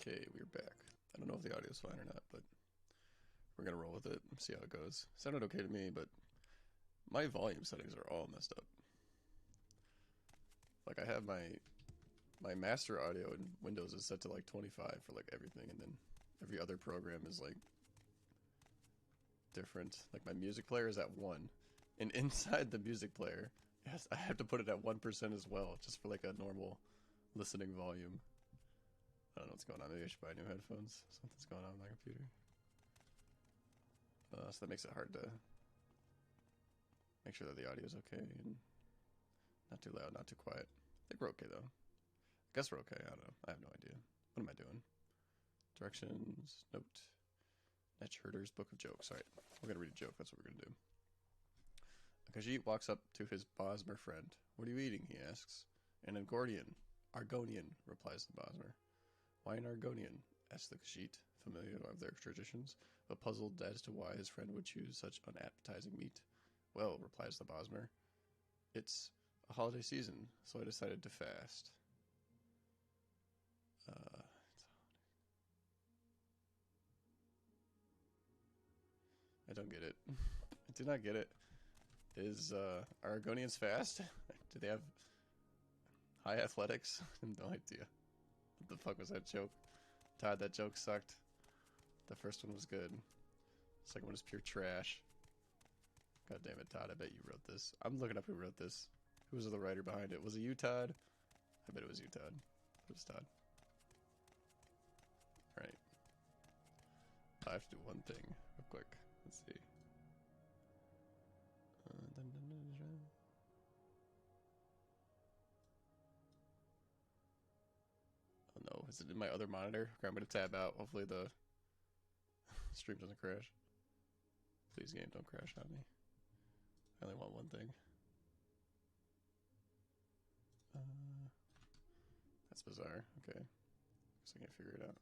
Okay, we're back. I don't know if the audio's fine or not, but we're gonna roll with it and see how it goes. Sounded okay to me, but my volume settings are all messed up. Like I have my master audio in Windows is set to like 25 for like everything, and then every other program is like different. Like my music player is at 1, and inside the music player, yes, I have to put it at 1% as well, just for like a normal listening volume. I don't know what's going on. Maybe I should buy new headphones. Something's going on with my computer. So that makes it hard to make sure that the audio is okay and not too loud, not too quiet. I think we're okay though. I guess we're okay. I don't know. I have no idea. What am I doing? Directions, note, Netch Herder's Book of Jokes. Alright, we're gonna read a joke. That's what we're gonna do. Khajiit walks up to his Bosmer friend. What are you eating? He asks. An Argonian, replies the Bosmer. Why an Argonian? Asks the Khajiit, familiar of their traditions, but puzzled as to why his friend would choose such unappetizing meat. Well, replies the Bosmer, it's a holiday season, so I decided to fast. I don't get it. I do not get it. Is Argonians fast? Do they have high athletics? I have no idea. What the fuck was that joke? Todd, that joke sucked. The first one was good. The second one is pure trash. God damn it, Todd. I bet you wrote this. I'm looking up who wrote this. Who was the writer behind it? Was it you, Todd? I bet it was you, Todd. It was Todd. Alright. I have to do one thing real quick. Let's see. Oh no, is it in my other monitor? Okay, I'm gonna tab out. Hopefully the stream doesn't crash. Please, game, don't crash on me. I only want one thing. That's bizarre. Okay. Guess I can't figure it out.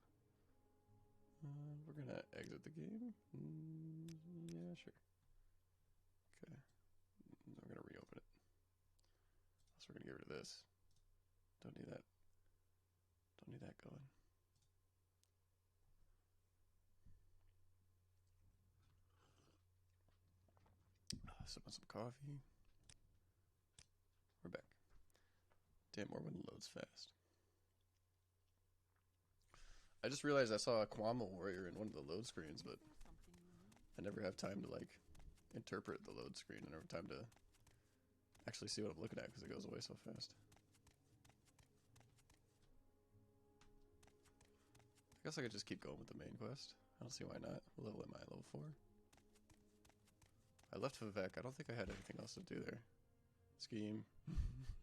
We're gonna exit the game. Yeah, sure. Okay. I'm gonna reopen it. So we're gonna get rid of this. Don't need that. Don't need that going. Sip on some coffee. We're back. Damn, Morrowind loads fast. I just realized I saw a Kwama warrior in one of the load screens, but I never have time to like interpret the load screen. I never have time to actually see what I'm looking at because it goes away so fast. I guess I could just keep going with the main quest. I don't see why not. What level am I? Level 4? I left Vivek. I don't think I had anything else to do there. Scheme.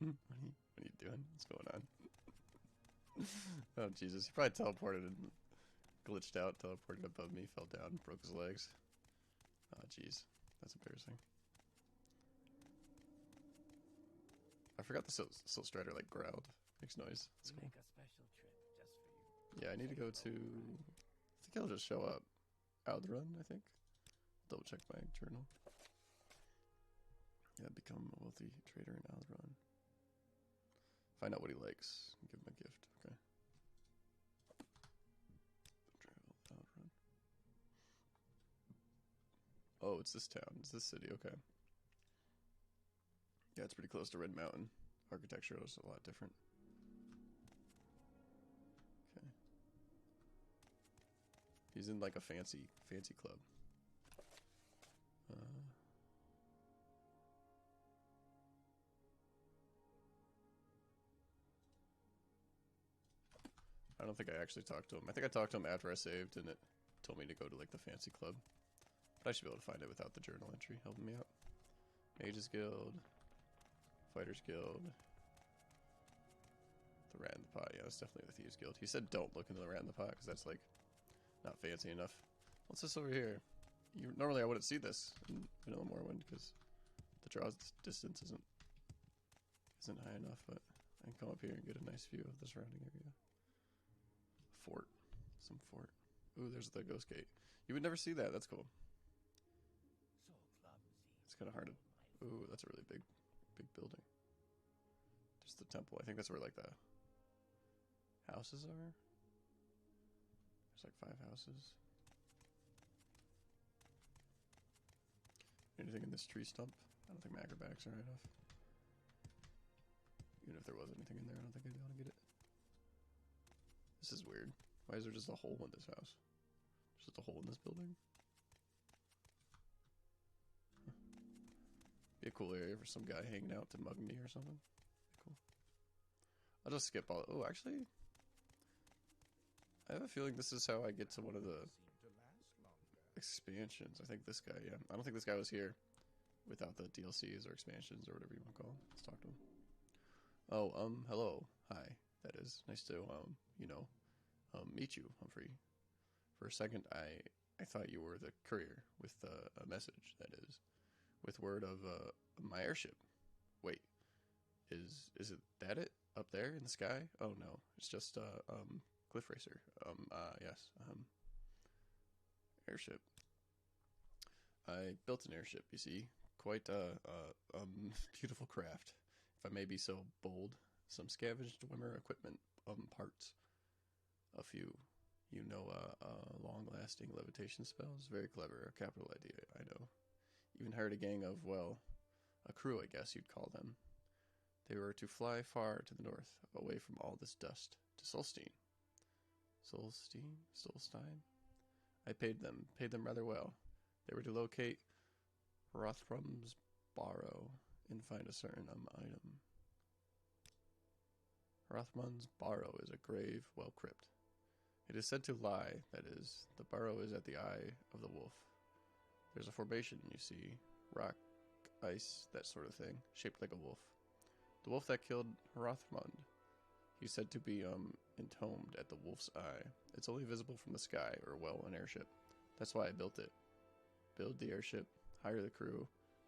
What are you doing? What's going on? Oh, Jesus. He probably teleported and glitched out, teleported above me, fell down, broke his legs. Oh, jeez. That's embarrassing. I forgot the Silt Strider, like, growled. Makes noise. That's cool. Make a special trip just for you. Yeah, I need to go to... I think he'll just show up. Outrun, I think. Double check my journal. Yeah, become a wealthy trader in Outrun. Find out what he likes. Give him a gift. Okay. Travel Outrun. Oh, it's this town. It's this city. Okay. Yeah, it's pretty close to Red Mountain. Architecture is a lot different. Okay. He's in like a fancy club. I don't think I actually talked to him. I think I talked to him after I saved, and it told me to go to like the fancy club. But I should be able to find it without the journal entry helping me out. Mages Guild, Fighters Guild, the Rat in the Pot. Yeah, it's definitely the Thieves Guild. He said don't look into the Rat in the Pot because that's like not fancy enough. What's this over here? Normally I wouldn't see this in Vanilla Morrowind because the draw distance isn't high enough, but I can come up here and get a nice view of the surrounding area. Fort. Some fort. Ooh, there's the ghost gate. You would never see that. That's cool. So clumsy. It's kind of hard to... Ooh, that's a really big building. Just the temple. I think that's where, like, the houses are. like 5 houses. Anything in this tree stump? I don't think my acrobatics are high enough. Even if there was anything in there, I don't think I'd be able to get it. This is weird. Why is there just a hole in this house? Just a hole in this building? Huh. Be a cool area for some guy hanging out to mug me or something. Cool. I'll just skip all. Oh, actually, I have a feeling this is how I get to one of the expansions. I think this guy, yeah. I don't think this guy was here without the DLCs or expansions or whatever you want to call them. Let's talk to him. Oh, hello. Hi. That is. Nice to, meet you, Humphrey. For a second, I thought you were the courier with a message, that is. With word of, my airship. Wait. Is it that it? Up there in the sky? Oh, no. It's just, Cliff Racer. Yes. Airship. I built an airship, you see. Quite a beautiful craft, if I may be so bold. Some scavenged Wimmer equipment, parts. A few, long-lasting levitation spells. Very clever, a capital idea, I know. Even hired a gang of, well, a crew, I guess you'd call them. They were to fly far to the north, away from all this dust, to Solstein. Solstein? I paid them rather well. They were to locate Hrothgar's Barrow and find a certain item. Hrothgar's Barrow is a grave, well crypt. It is said to lie, that is, the barrow is at the eye of the wolf. There's a formation, you see, rock, ice, that sort of thing, shaped like a wolf. The wolf that killed Hrothgar. He's said to be, entombed at the wolf's eye. It's only visible from the sky, or, well, an airship. That's why I built it. Build the airship, hire the crew,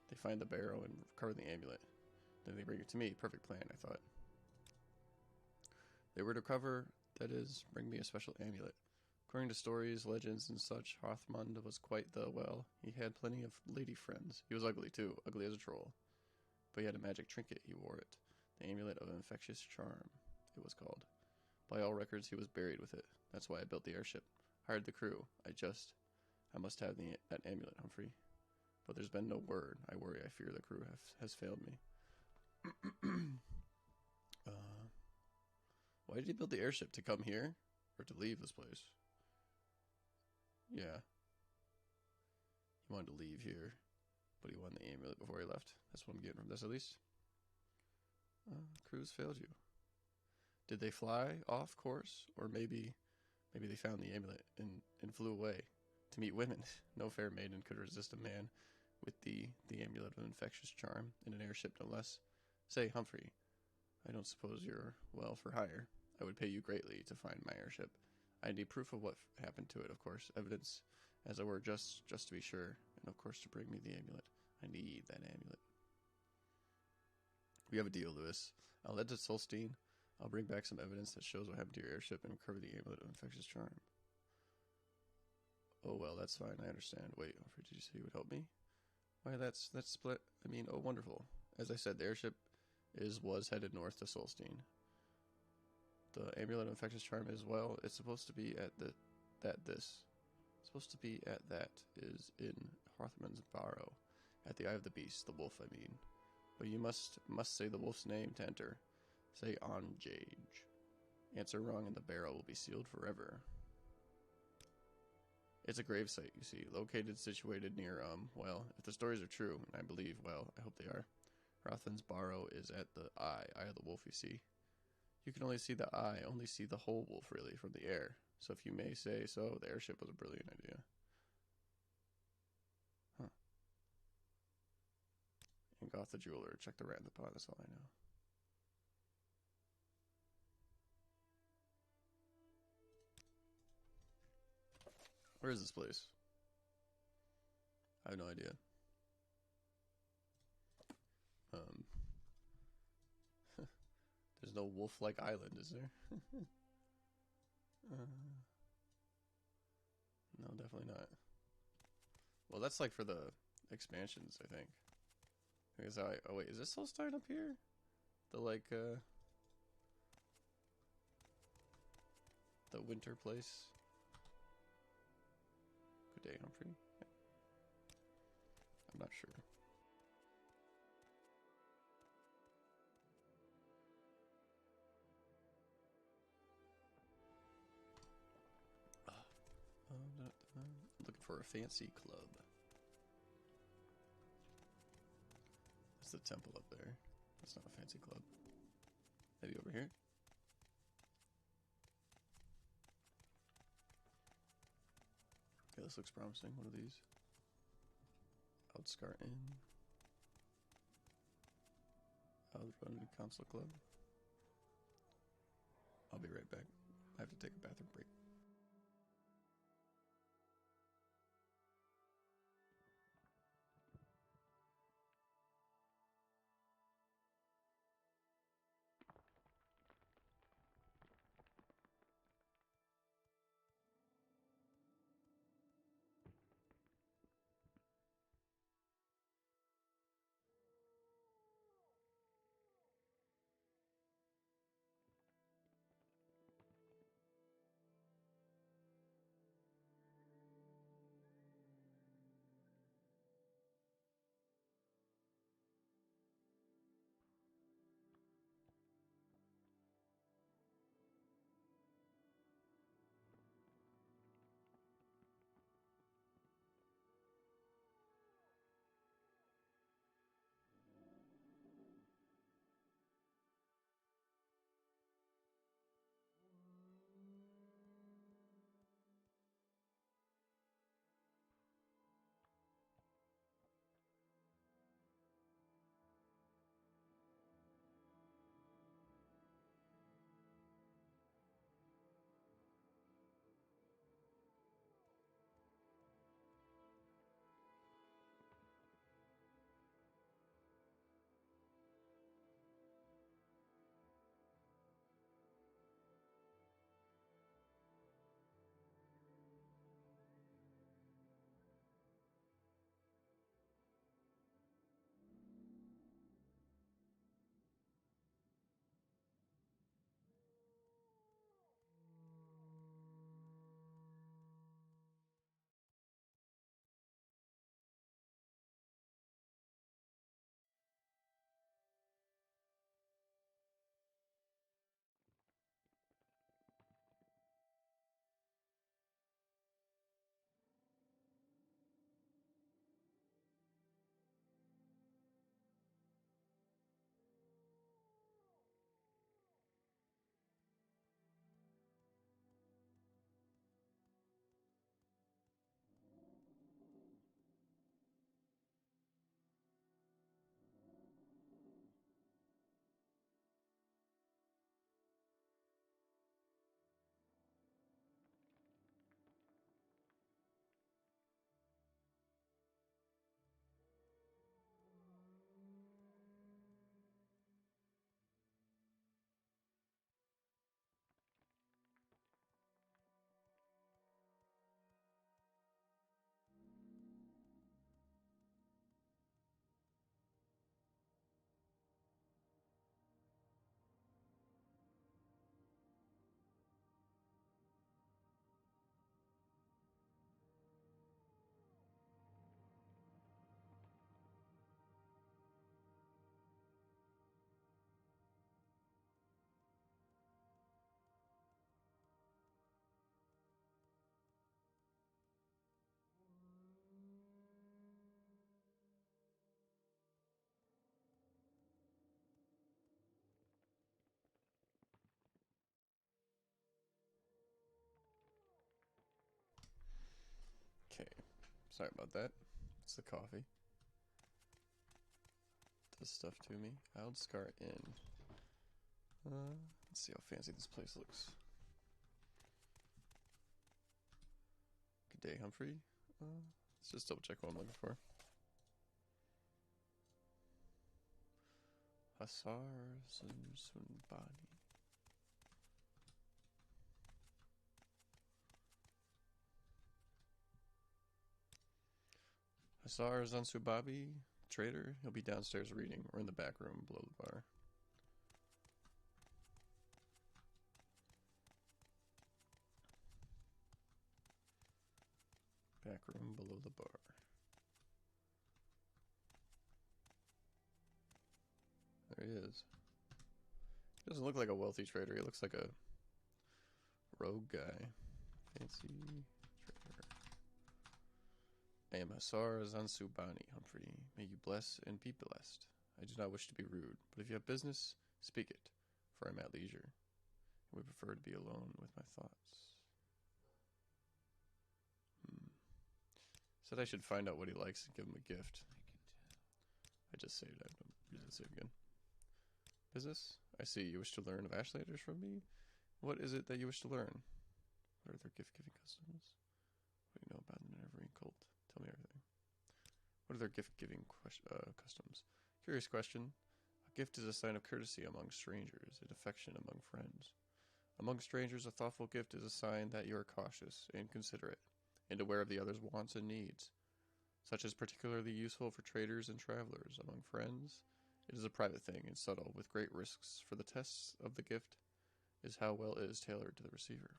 they find the barrow and recover the amulet. Then they bring it to me. Perfect plan, I thought. They were to recover, that is, bring me a special amulet. According to stories, legends, and such, Hrothgar was quite the, well, he had plenty of lady friends. He was ugly, too, ugly as a troll. But he had a magic trinket, he wore it. The amulet of infectious charm, it was called. By all records, he was buried with it. That's why I built the airship. Hired the crew. I must have that amulet, Humphrey. But there's been no word. I worry, I fear the crew has failed me. Why did he build the airship? To come here? Or to leave this place? Yeah. He wanted to leave here. But he won the amulet before he left. That's what I'm getting from this, at least. Crews failed you. Did they fly off course? Or maybe they found the amulet and flew away to meet women. No fair maiden could resist a man with the amulet of infectious charm in an airship, no less. Say, Humphrey, I don't suppose you're, well, for hire. I would pay you greatly to find my airship. I need proof of what happened to it, of course. Evidence, as it were, just to be sure. And, of course, to bring me the amulet. I need that amulet. We have a deal, Lewis. I'll head to Solstein. I'll bring back some evidence that shows what happened to your airship and recover the amulet of infectious charm. Oh, well, that's fine. I understand. Wait, Humphrey, did you say you would help me? Why, that's split. I mean, oh, wonderful. As I said, the airship was headed north to Solstein. The amulet of infectious charm is, well, it's supposed to be at supposed to be at that is in Hrothgar's Barrow, at the eye of the beast, the wolf, I mean. But you must say the wolf's name to enter. Say Onjage. Answer wrong and the barrow will be sealed forever. It's a gravesite, you see, situated near, well, if the stories are true, and I believe, well, I hope they are. Hrothgar's Barrow is at the eye of the wolf, you see. You can only see the eye, only see the whole wolf, really, from the air. So if you may say so, the airship was a brilliant idea. Huh. And Goth the jeweler, check the rat in the pot, that's all I know. Where is this place? I have no idea. There's no wolf-like island, is there? No, definitely not. Well, that's like for the expansions, I think. Because oh wait, is this Solstein up here? The like the winter place? Good day, Humphrey. Yeah. I'm not sure. Looking for a fancy club. That's the temple up there. That's not a fancy club. Maybe over here? Yeah, this looks promising. One of these. Outscar Inn. Outrun Council Club. I'll be right back. I have to take a bathroom break. Okay. Sorry about that. It's the coffee. Does stuff to me. Outscar Inn. Let's see how fancy this place looks. Good day, Humphrey. Let's just double check what I'm looking for. Hasars and Sunbani. Hasar Zansubabi, trader. He'll be downstairs reading or in the back room below the bar. Back room below the bar. There he is. He doesn't look like a wealthy trader. He looks like a rogue guy. Fancy trader. I am Hasar Zansubani, Humfrey. May you bless and be blessed. I do not wish to be rude, but if you have business, speak it, for I am at leisure. I would prefer to be alone with my thoughts. Said I should find out what he likes and give him a gift. I just saved it. I don't use it save again. Business? I see. You wish to learn of Ashlanders from me? What is it that you wish to learn? What are their gift-giving customs? What do you know about the Nevergreen cult? Tell me everything. What are their gift-giving customs? Curious question. A gift is a sign of courtesy among strangers, and affection among friends. Among strangers, a thoughtful gift is a sign that you are cautious and considerate, and aware of the other's wants and needs. Such is particularly useful for traders and travelers. Among friends, it is a private thing and subtle, with great risks, for the tests of the gift is how well it is tailored to the receiver.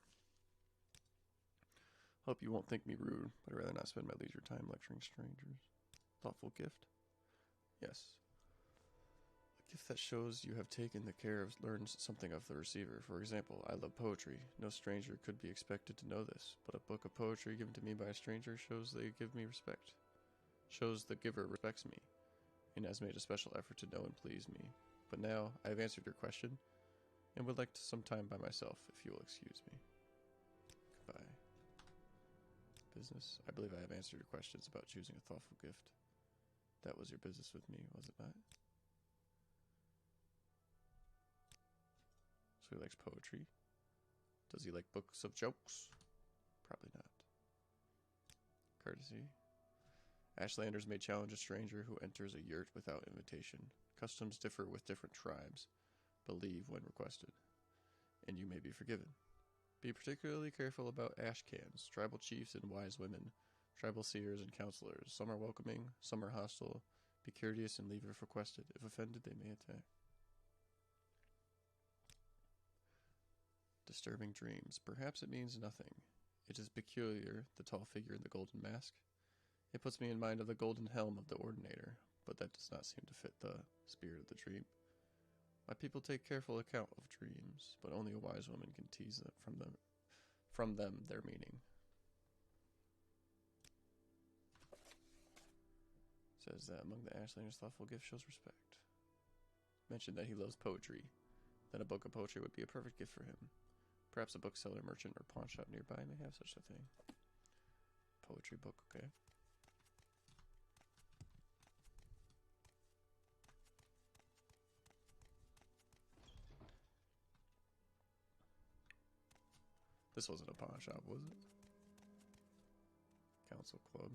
Hope you won't think me rude, but I'd rather not spend my leisure time lecturing strangers. Thoughtful gift? Yes. A gift that shows you have taken the care of learns something of the receiver. For example, I love poetry. No stranger could be expected to know this, but a book of poetry given to me by a stranger shows they give me respect. Shows the giver respects me, and has made a special effort to know and please me. But now, I have answered your question, and would like some time by myself, if you will excuse me. Goodbye. Business? I believe I have answered your questions about choosing a thoughtful gift. That was your business with me, was it not? So he likes poetry. Does he like books of jokes? Probably not. Courtesy. Ashlanders may challenge a stranger who enters a yurt without invitation. Customs differ with different tribes, but leave when requested, and you may be forgiven. Be particularly careful about ash cans, tribal chiefs and wise women, tribal seers and counselors. Some are welcoming, some are hostile. Be courteous and leave if requested. If offended, they may attack. Disturbing dreams. Perhaps it means nothing. It is peculiar, the tall figure in the golden mask. It puts me in mind of the golden helm of the Ordinator, but that does not seem to fit the spirit of the dream. My people take careful account of dreams, but only a wise woman can tease from them their meaning. Says that among the Ashlanders, thoughtful gift shows respect. Mentioned that he loves poetry. Then a book of poetry would be a perfect gift for him. Perhaps a bookseller, merchant, or pawn shop nearby may have such a thing. Poetry book, okay. This wasn't a pawn shop, was it? Council club?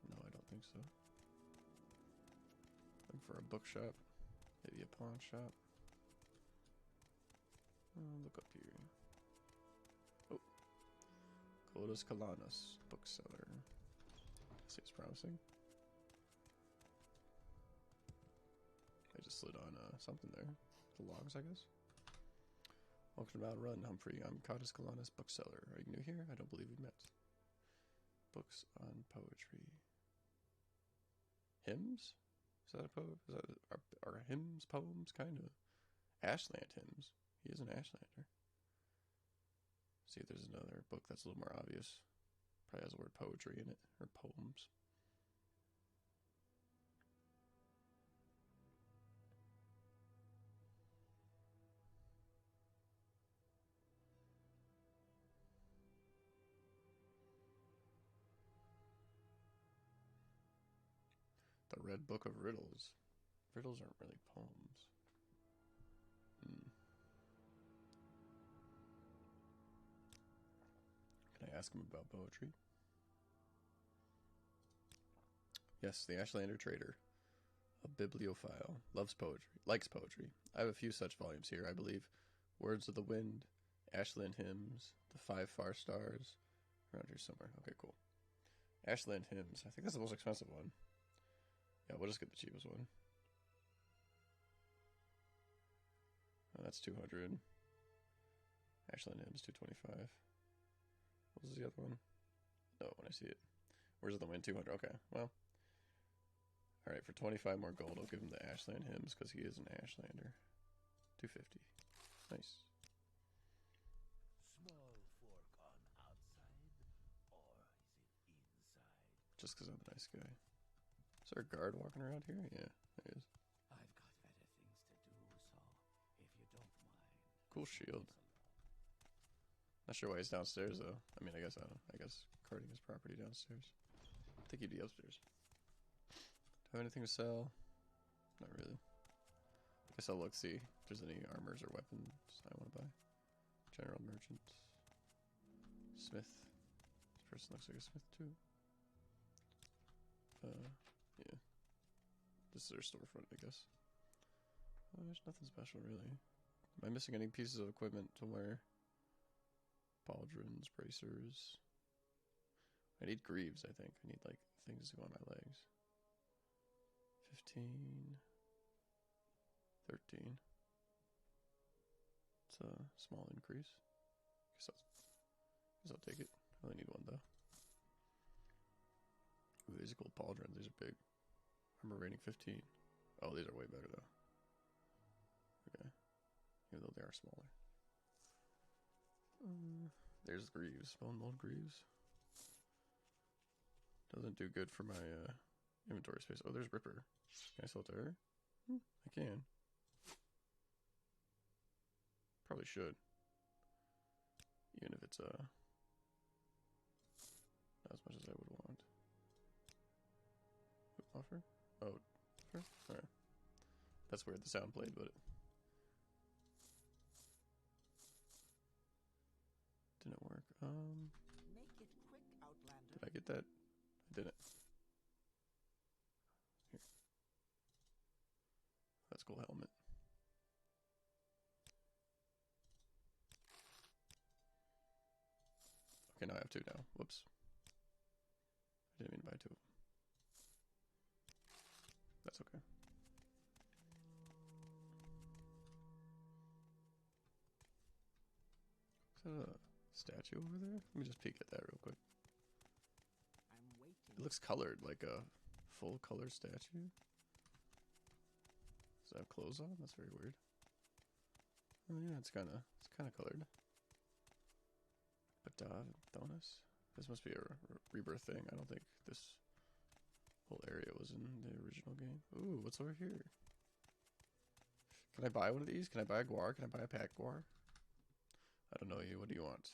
No, I don't think so. Looking for a bookshop. Maybe a pawn shop. Look up here. Oh. Codas Kalanas, bookseller. Seems promising. I just slid on something there. The logs, I guess. Welcome to Mount Run, Humfrey. I'm Codas Kalanas, bookseller. Are you new here? I don't believe we met. Books on poetry. Hymns? Is that a poem? Is that, are hymns poems? Kind of. Ashland hymns. He is an Ashlander. See if there's another book that's a little more obvious. Probably has the word poetry in it, or poems. The Red Book of Riddles. Riddles aren't really poems. Can I ask him about poetry? Yes, the Ashlander trader. A bibliophile. Loves poetry. Likes poetry. I have a few such volumes here, I believe. Words of the Wind, Ashland Hymns, The Five Far Stars. Around here somewhere. Okay, cool. Ashland Hymns. I think that's the most expensive one. Yeah, we'll just get the cheapest one. Oh, that's 200. Ashland Hymns, 225. What was the other one? No, when I see it. Where's the win? 200. Okay, well. Alright, for 25 more gold, I'll give him the Ashland Hymns because he is an Ashlander. 250. Nice. Small fork on outside, or is it inside? Just because I'm a nice guy. Is there a guard walking around here? Yeah, there is. I've got better things to do, so if you don't mind. Cool shield. Not sure why he's downstairs though. I mean, I guess carting his property downstairs. I think he'd be upstairs. Do I have anything to sell? Not really. I guess I'll look, see if there's any armors or weapons I want to buy. General merchant. Smith. This person looks like a smith too. Yeah. This is their storefront, I guess. There's nothing special really. Am I missing any pieces of equipment to wear? Pauldrons, bracers. I need greaves, I think. I need like things to go on my legs. 15. 13. It's a small increase. Guess I'll take it. I only need one though. Ooh, these are cool pauldrons. These are big. Armor rating 15. Oh, these are way better though. Okay. Even though they are smaller. There's Greaves. Bone mold Greaves. Doesn't do good for my inventory space. Oh, there's Ripper. Can I sell it to her? I can. Probably should. Even if it's not as much as I would want. Offer? Oh, offer? Alright. That's weird, the sound played, but it didn't work. Make it quick, Outlander. Did I get that? I didn't. Here. That's a cool helmet. Okay, now I have two now. Whoops. I didn't mean to buy two. That's okay. Is that a statue over there? Let me just peek at that real quick. I'm waiting. It looks colored, like a full color statue. Does it have clothes on? That's very weird. Oh yeah, it's kind of colored. But Donis? This must be a rebirth thing. I don't think this whole area was in the original game. Ooh, what's over here? Can I buy one of these? Can I buy a guar? Can I buy a pack guar? I don't know you. What do you want?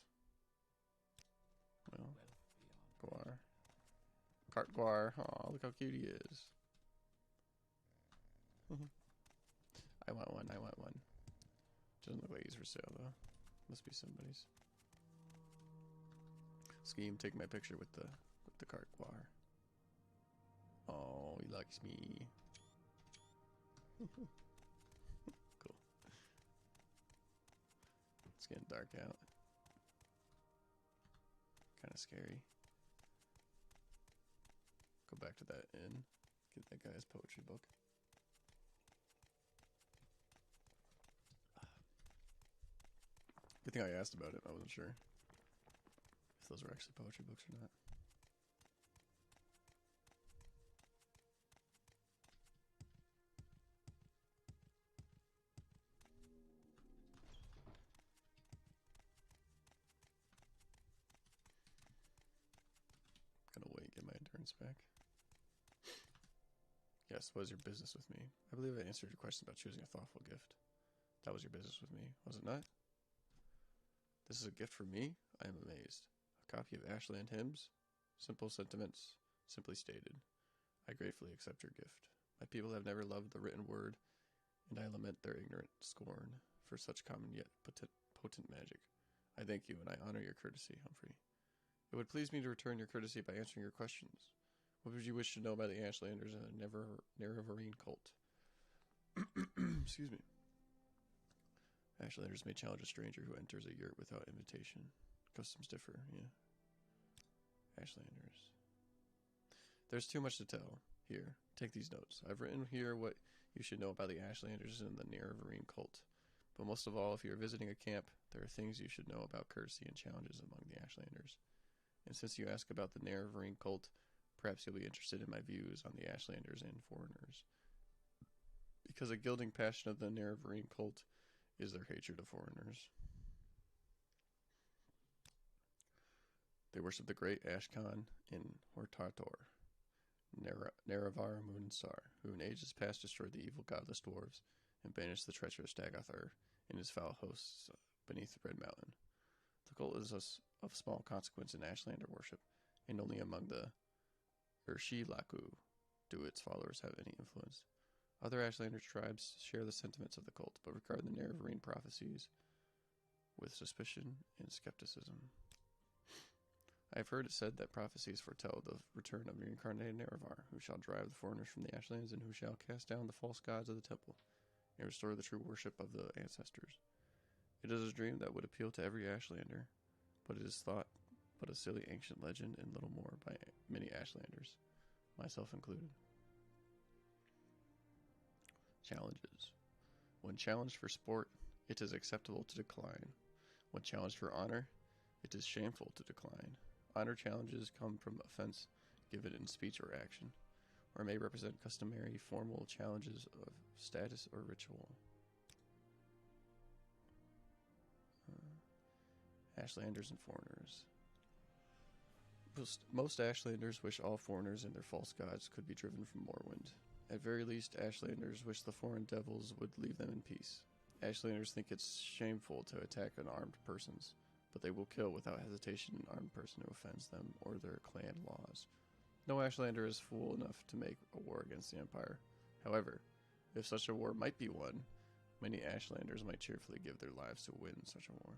Well, guar. Cart guar. Aw, look how cute he is. I want one. I want one. Doesn't look like he's for sale though. Must be somebody's. Scheme, take my picture with the cart guar. Oh, he likes me. Cool. It's getting dark out. Kind of scary. Go back to that inn. Get that guy's poetry book. Good thing I asked about it. I wasn't sure if those were actually poetry books or not. Gonna wait, get my endurance back. Yes, what is your business with me? I believe I answered your question about choosing a thoughtful gift. That was your business with me, was it not? This is a gift for me? I am amazed. A copy of Ashland Hymns? Simple sentiments, simply stated. I gratefully accept your gift. My people have never loved the written word, and I lament their ignorant scorn for such common yet potent magic. I thank you, and I honor your courtesy, Humfrey. It would please me to return your courtesy by answering your questions. What would you wish to know about the Ashlanders and the Nerevarine cult? Excuse me. Ashlanders may challenge a stranger who enters a yurt without invitation. Customs differ, yeah. Ashlanders. There's too much to tell. Here, take these notes. I've written here what you should know about the Ashlanders and the Nerevarine cult. But most of all, if you're visiting a camp, there are things you should know about courtesy and challenges among the Ashlanders. And since you ask about the Nerevarine cult, Perhaps you'll be interested in my views on the Ashlanders and foreigners. Because a gilding passion of the Nerevarine cult is their hatred of foreigners. They worship the great Ashkan in Hortator, Nerevar Moonstar, who in ages past destroyed the evil godless dwarves and banished the treacherous Dagothar and his foul hosts beneath the Red Mountain. The cult is of small consequence in Ashlander worship, and only among the Urshilaku do its followers have any influence. Other Ashlander tribes share the sentiments of the cult, but regard the Nerevarine prophecies with suspicion and skepticism. I have heard it said that prophecies foretell the return of reincarnated Nerevar, who shall drive the foreigners from the Ashlands and who shall cast down the false gods of the temple and restore the true worship of the ancestors. It is a dream that would appeal to every Ashlander, but it is thought but a silly ancient legend and little more by many Ashlanders, myself included. Challenges. When challenged for sport, it is acceptable to decline. When challenged for honor, it is shameful to decline. Honor challenges come from offense given in speech or action, or may represent customary formal challenges of status or ritual. Ashlanders and foreigners. Most Ashlanders wish all foreigners and their false gods could be driven from Morrowind. At very least, Ashlanders wish the foreign devils would leave them in peace. Ashlanders think it's shameful to attack unarmed persons, but they will kill without hesitation an armed person who offends them or their clan laws. No Ashlander is fool enough to make a war against the Empire. However, if such a war might be won, many Ashlanders might cheerfully give their lives to win such a war.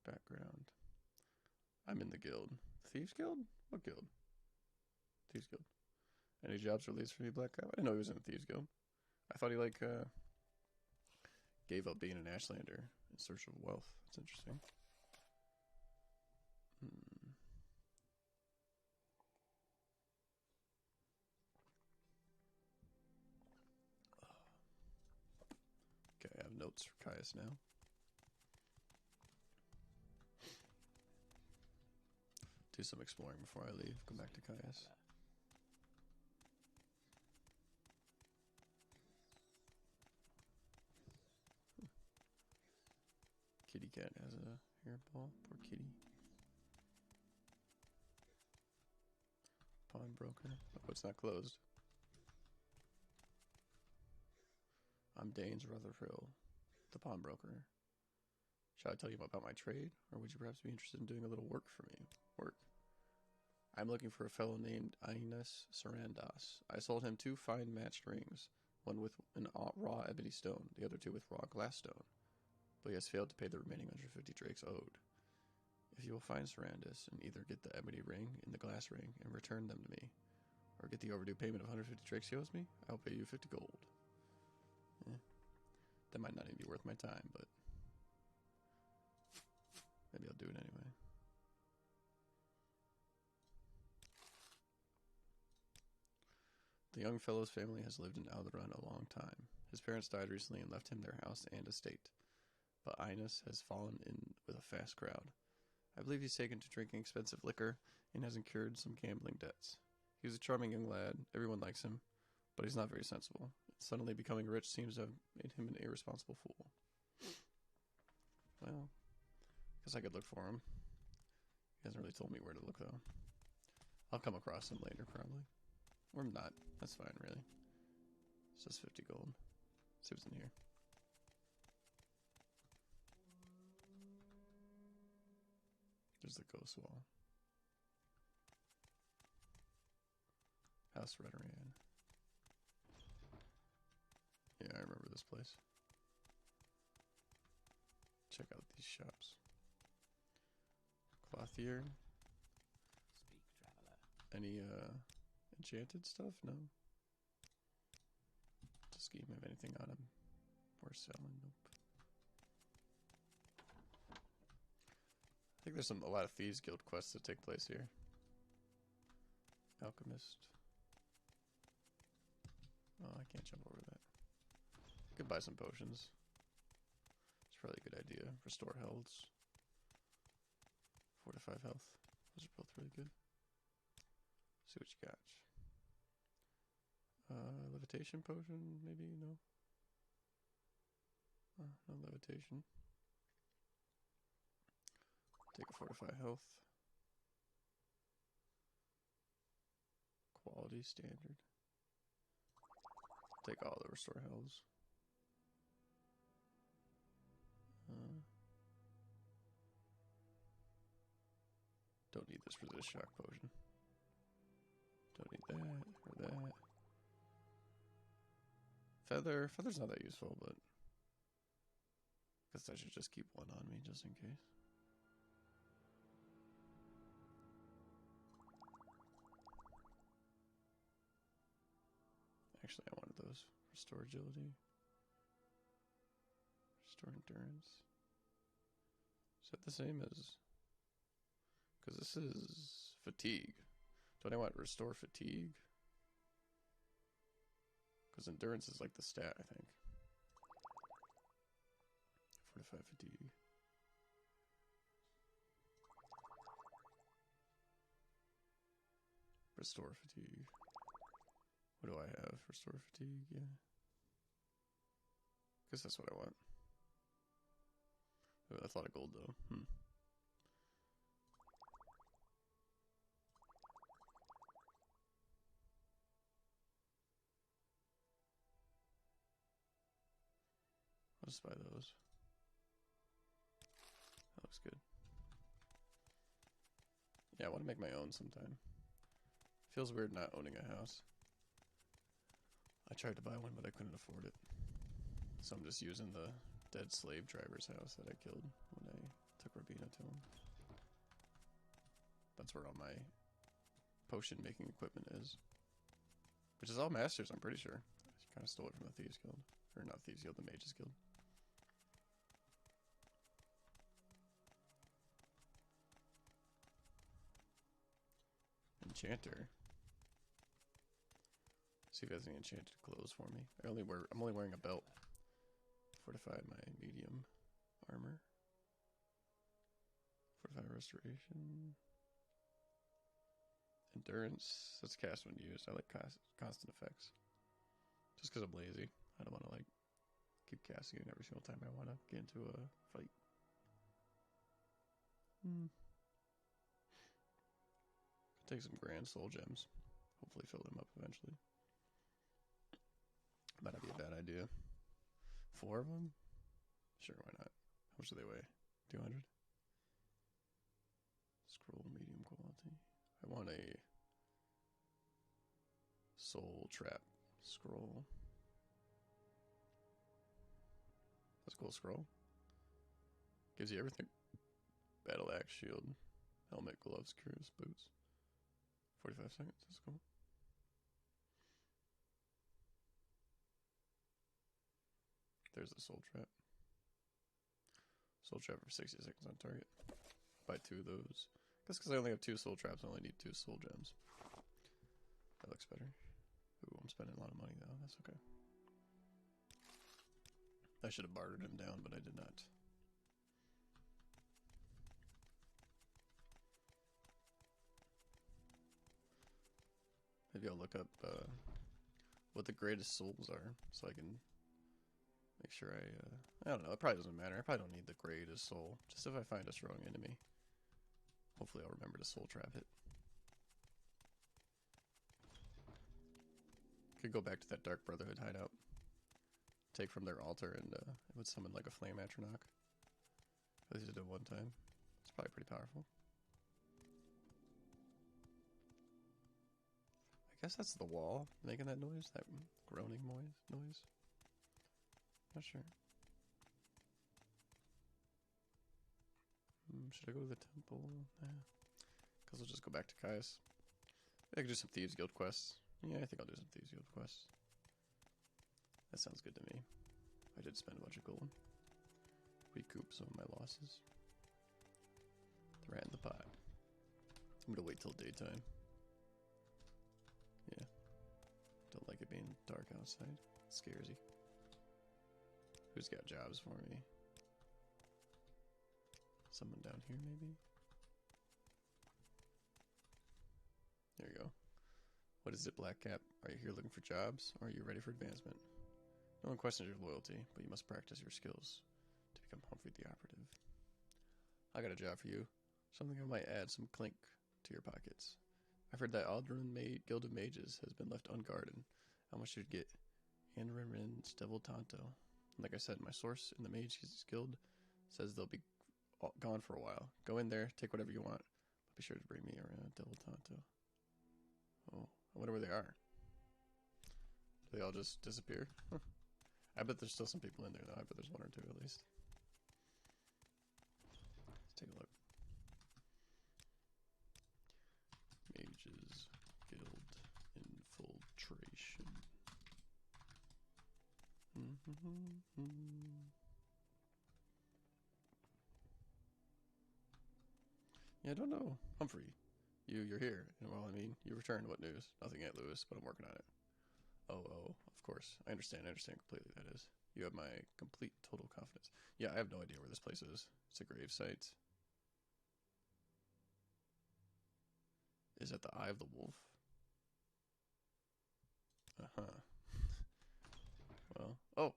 Background. I'm in the guild. Thieves Guild? What guild? Thieves Guild. Any jobs released for me, Black Cow? I didn't know he was in the Thieves Guild. I thought he, gave up being an Ashlander in search of wealth. That's interesting. Okay, I have notes for Caius now. Do some exploring before I leave. Go back to Caius. Kitty cat has a hairball. Poor kitty. Pawnbroker. Oh, it's not closed. I'm Danes Rutherfield, the pawnbroker. Shall I tell you about my trade, or would you perhaps be interested in doing a little work for me? Work. I'm looking for a fellow named Ines Sarandas. I sold him 2 fine matched rings, one with an raw ebony stone, the other 2 with raw glass stone, but he has failed to pay the remaining 150 drakes owed. If you will find Sarandas and either get the ebony ring and the glass ring and return them to me, or get the overdue payment of 150 drakes he owes me, I'll pay you 50 gold. That might not even be worth my time, but maybe I'll do it anyway. The young fellow's family has lived in Alderaan a long time. His parents died recently and left him their house and estate, but Ines has fallen in with a fast crowd. I believe he's taken to drinking expensive liquor and has incurred some gambling debts. He's a charming young lad, everyone likes him, but he's not very sensible. Suddenly becoming rich seems to have made him an irresponsible fool. Well, guess I could look for him. He hasn't really told me where to look, though. I'll come across him later, probably. Or not. That's fine, really. It's just 50 gold. Let's see what's in here. There's the ghost wall. House Redderan. Yeah, I remember this place. Check out these shops. Clothier. Speak, traveler. Any enchanted stuff? No. Does Scheme have anything on him? Or selling? Nope. I think there's a lot of Thieves Guild quests that take place here. Alchemist. Oh, I can't jump over that. I could buy some potions. probably a good idea. Restore healths. 4 to 5 health. Those are both really good. See what you got. Levitation potion, maybe? No. No levitation. Take a 4 to 5 health. Quality standard. Take all the restore healths. Don't need this for this shock potion. Don't need that or that. Feather. Feather's not that useful, but I guess I should just keep one on me just in case. Actually, I wanted those. Restore agility. Restore endurance. Is that the same as... Because this is fatigue. Don't I want restore fatigue? Because endurance is like the stat, I think. 45 fatigue. Restore fatigue. What do I have? Restore fatigue, yeah. Guess that's what I want. Oh, that's a lot of gold though. I'll just buy those. That looks good. Yeah, I want to make my own sometime. Feels weird not owning a house. I tried to buy one, but I couldn't afford it. So I'm just using the dead slave driver's house that I killed when I took Rabina to him. That's where all my potion making equipment is. Which is all masters, I'm pretty sure. I kind of stole it from the Thieves Guild. Or not Thieves Guild, the Mages Guild. Enchanter. See if he has any enchanted clothes for me. I'm only wearing a belt. Fortify my medium armor. Fortify restoration. Endurance. That's cast when used. I like constant effects. Just because I'm lazy. I don't want to like keep casting it every single time I want to get into a fight. Take some grand soul gems. Hopefully fill them up eventually. Might not be a bad idea. 4 of them? Sure, why not? How much do they weigh? 200? Scroll medium quality. I want a soul trap scroll. That's a cool scroll. Gives you everything. Battle axe, shield, helmet, gloves, cuirass, boots. 45 seconds, that's cool. There's the soul trap. Soul trap for 60 seconds on target. Buy 2 of those. I guess because I only have 2 soul traps, I only need 2 soul gems. That looks better. Ooh, I'm spending a lot of money though, that's okay. I should have bartered him down, but I did not. Maybe I'll look up what the greatest souls are, so I can make sure I don't know, it probably doesn't matter. I probably don't need the greatest soul. Just if I find a strong enemy. Hopefully I'll remember to soul trap it. Could go back to that Dark Brotherhood hideout. Take from their altar and it would summon like a flame atronach. At least I did it one time. It's probably pretty powerful. I guess that's the wall making that noise, that groaning noise. Not sure. Should I go to the temple? Nah. Because I'll just go back to Caius. I could do some Thieves Guild quests. Yeah, I think I'll do some Thieves Guild quests. That sounds good to me. I did spend a bunch of gold. Recoup some of my losses. The rat in the pot. I'm gonna wait till daytime. Yeah. Don't like it being dark outside. It scares you. Who's got jobs for me? Someone down here, maybe? There you go. What is it, Black Cap? Are you here looking for jobs, or are you ready for advancement? No one questions your loyalty, but you must practice your skills to become Humfrey the Operative. I got a job for you. Something that might add some clink to your pockets. I've heard that Aldrin Guild of Mages has been left unguarded. How much should get Anrarin's Devil Tonto? Like I said, my source in the Mages Guild says they'll be gone for a while. Go in there, take whatever you want, but be sure to bring me a Devil Tonto. Oh, I wonder where they are. Do they all just disappear? I bet there's still some people in there, though. I bet there's one or two at least. Let's take a look. Mages Guild Infiltration. Yeah, I don't know. Humfrey, you're here. And well, I mean, you returned. What news? Nothing yet, Lewis, but I'm working on it. Oh, of course. I understand completely, that is. You have my complete, total confidence. Yeah, I have no idea where this place is. It's a grave site. Is that the Eye of the Wolf? Uh-huh. Well, oh!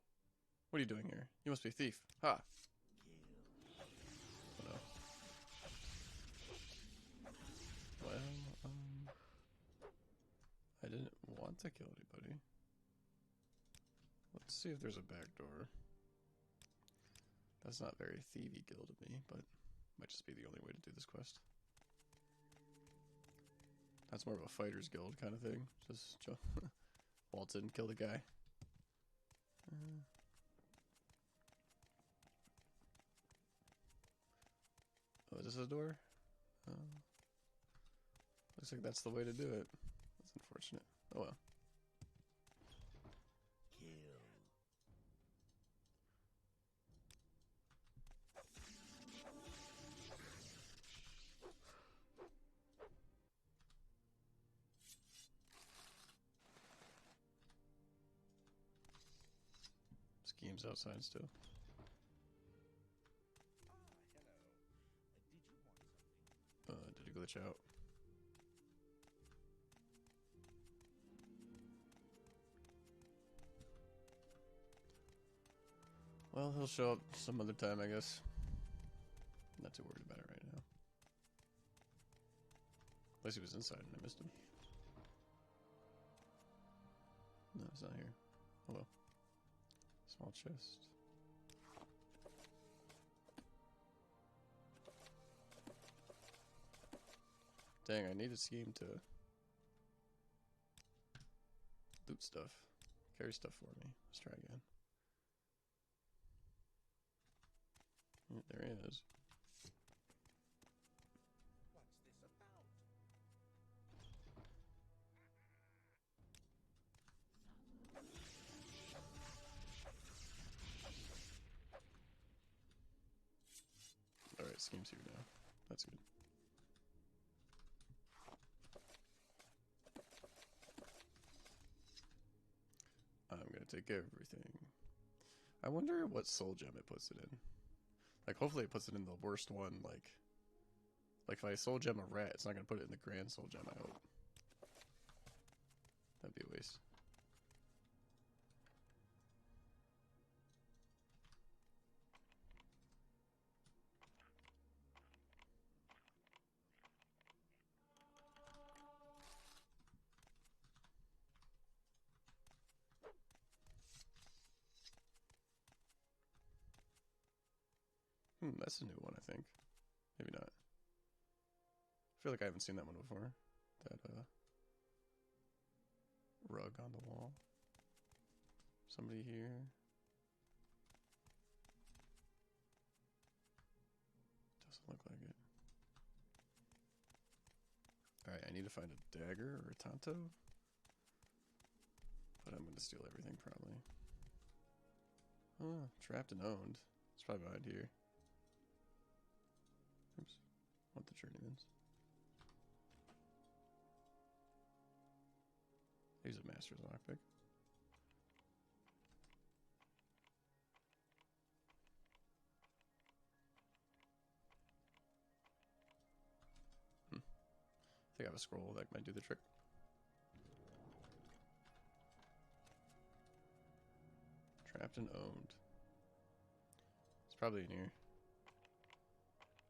What are you doing here? You must be a thief. Ha! Oh, no. Well, I didn't want to kill anybody. Let's see if there's a back door. That's not very thievy guild of me, but might just be the only way to do this quest. That's more of a fighter's guild kind of thing. Just waltz in, kill the guy. Oh, is this a door? Looks like that's the way to do it. That's unfortunate. Oh well. Schemes outside still. Hello. Did it glitch out? Well, he'll show up some other time, I guess. Not too worried about it right now. Unless he was inside and I missed him. No, he's not here. Oh well. Small chest. Dang, I need a scheme to loot stuff. Carry stuff for me. Let's try again. Yeah, there he is. What's this about? Alright, scheme's here now. That's good. I'm gonna take everything. I wonder what soul gem it puts it in. Like, hopefully it puts it in the worst one, like if I soul gem a rat, it's not gonna put it in the grand soul gem, I hope. That'd be a waste. That's a new one, I think. Maybe not. I feel like I haven't seen that one before. That, rug on the wall. Somebody here. Doesn't look like it. Alright, I need to find a dagger or a tanto. But I'm gonna steal everything, probably. Oh, trapped and owned. It's probably behind here. Oops. Want the journeymans. Here's a master's lockpick. think I have a scroll that might do the trick. Trapped and owned. It's probably in here.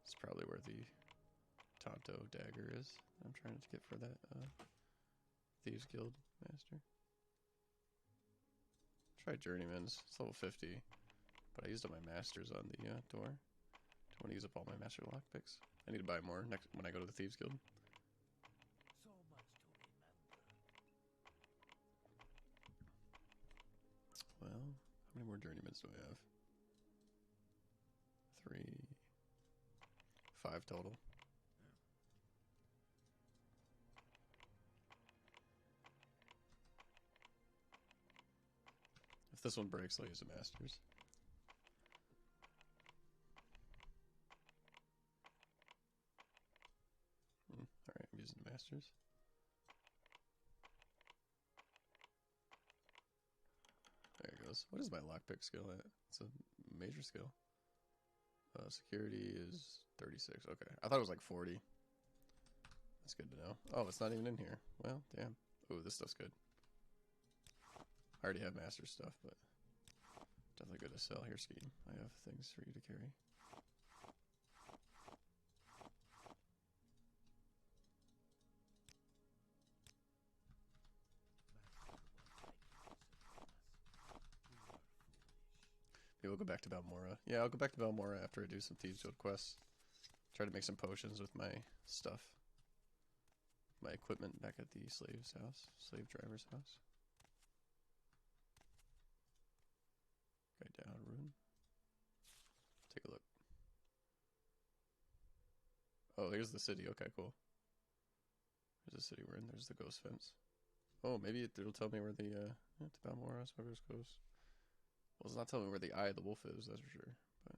It's probably where the Tonto dagger is. I'm trying to get for that Thieves Guild master. Try Journeyman's. It's level 50, but I used up my masters on the door. I want to use up all my master lockpicks. I need to buy more next when I go to the Thieves Guild. So much to remember. Well, how many more Journeymans do I have? 3, 5 total. If this one breaks, I'll use the masters. Alright, I'm using the masters. There it goes. What is my lockpick skill at? It's a major skill. Security is 36. Okay. I thought it was like 40. That's good to know. Oh, it's not even in here. Well, damn. Ooh, this stuff's good. I already have master stuff, but definitely good to sell. Here, Scheme. I have things for you to carry. Maybe we'll go back to Balmora. Yeah, I'll go back to Balmora after I do some Thieves Guild quests. Try to make some potions with my stuff. My equipment back at the slave's house. Slave driver's house. Guide down rune. Take a look. Oh, here's the city. Okay, cool. There's the city we're in. There's the ghost fence. Oh, maybe it'll tell me where the to Balmora, Smuggler's Coast. Well, it's not telling me where the Eye of the Wolf is, that's for sure. But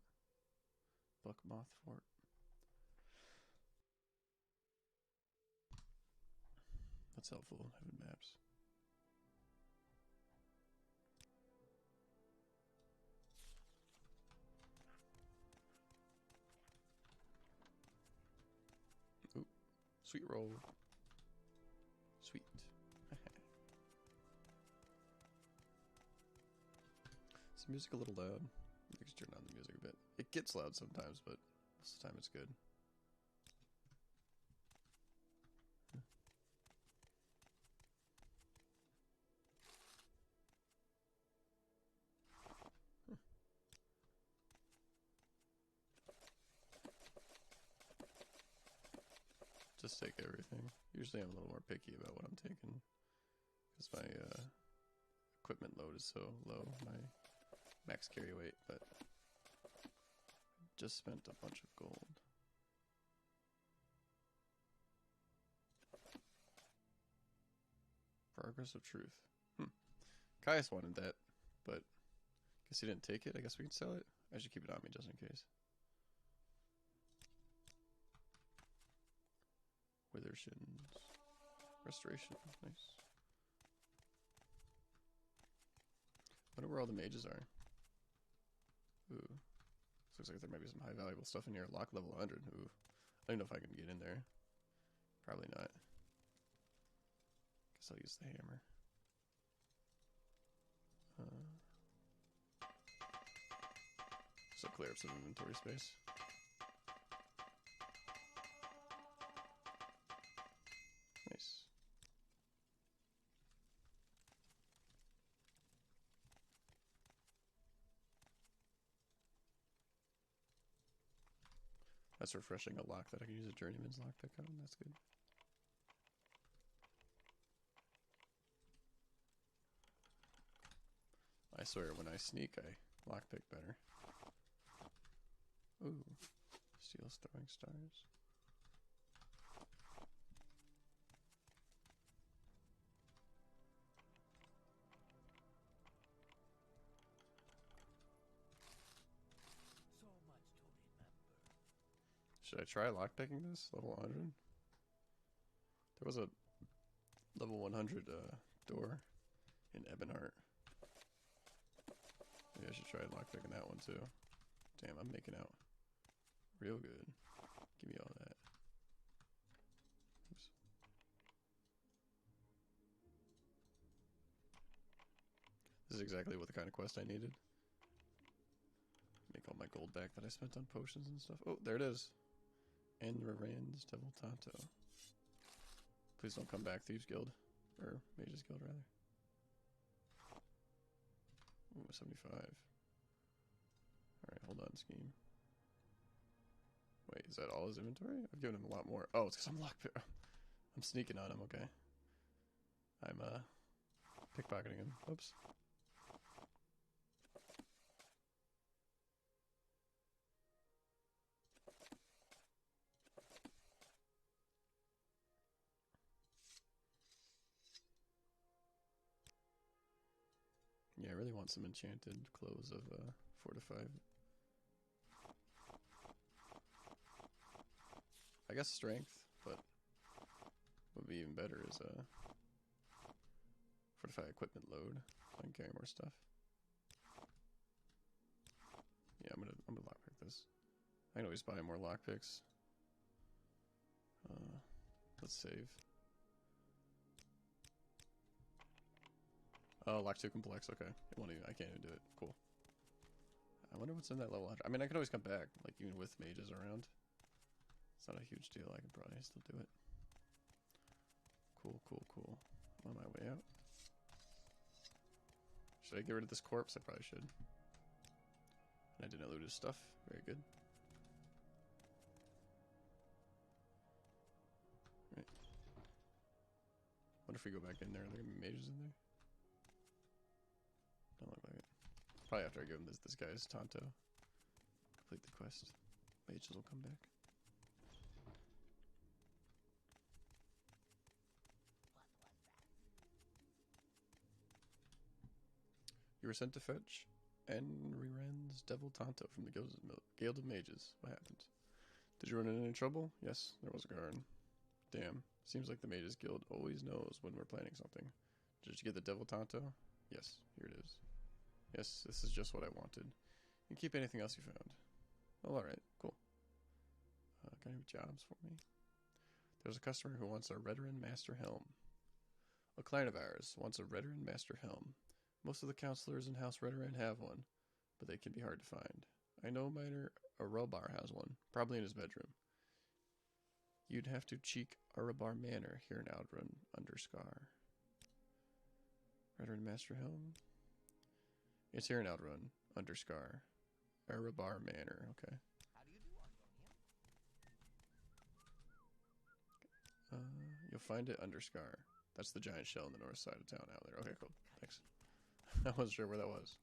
Buckmoth Fort. That's helpful, having maps. Ooh, sweet roll. Sweet. Is the music a little loud? I just turn down the music a bit. It gets loud sometimes, but most of the time it's good. Just take everything. Usually I'm a little more picky about what I'm taking, because my equipment load is so low, my max carry weight, but I just spent a bunch of gold. Progress of Truth. Caius wanted that, but guess he didn't take it. I guess we can sell it. I should keep it on me just in case. Withershins. Restoration. Nice. Wonder where all the mages are. Ooh. Looks like there might be some high valuable stuff in here. Lock level 100. Ooh. I don't know if I can get in there. Probably not. Guess I'll use the hammer. So clear up some inventory space. Nice. That's refreshing, a lock that I can use a journeyman's lockpick on. That's good. I swear, when I sneak, I lockpick better. Ooh. Steel's throwing stars. So much to remember. Should I try lockpicking this? Level 100? There was a level 100 door in Ebonheart. Maybe I should try lockpicking that one too. Damn, I'm making out real good. Give me all that. Oops. is exactly what the kind of quest I needed. Make all my gold back that I spent on potions and stuff. Oh, there it is. And Rand's Devil Tonto. Please don't come back, Thieves Guild. Or Mages Guild, rather. Ooh, 75. Alright, hold on, Scheme. Wait, is that all his inventory? I've given him a lot more. Oh, it's because I'm sneaking on him, okay. I'm, pickpocketing him. Oops. Yeah, I really want some enchanted clothes of 4 to 5. I guess strength, but what would be even better is 4 to 5 equipment load, so I can carry more stuff. Yeah, I'm gonna lockpick this. I can always buy more lockpicks. Let's save. Oh, lock too complex. Okay, it won't even. I can't even do it. Cool. I wonder what's in that level 100. I mean, I can always come back, like even with mages around. It's not a huge deal. I can probably still do it. Cool, cool, cool. I'm on my way out. Should I get rid of this corpse? I probably should. And I didn't loot his stuff. Very good. Right. What if we go back in there? Are there gonna be mages in there? Don't look like it. Probably after I give him this guy's Tonto. Complete the quest. Mages will come back. You were sent to fetch Rand's Devil Tonto from the Guild of Mages. What happened? Did you run into any trouble? Yes, there was a guard. Damn. Seems like the Mages Guild always knows when we're planning something. Did you get the Devil Tonto? Yes, here it is. Yes, this is just what I wanted. You can keep anything else you found. Oh, alright, cool. Got any jobs for me? There's a customer who wants a Redoran Master Helm. A client of ours wants a Redoran Master Helm. Most of the counselors in House Redoran have one, but they can be hard to find. I know Miner Arobar has one, probably in his bedroom. You'd have to cheek Arobar Manor here in Outrun under Scar. Redoran Master Helm? It's here in Outrun under Scar. Arobar Manor, okay. How do you do, Argonia? You'll find it under Scar. That's the giant shell on the north side of town out there. Okay, cool. Thanks. I wasn't sure where that was.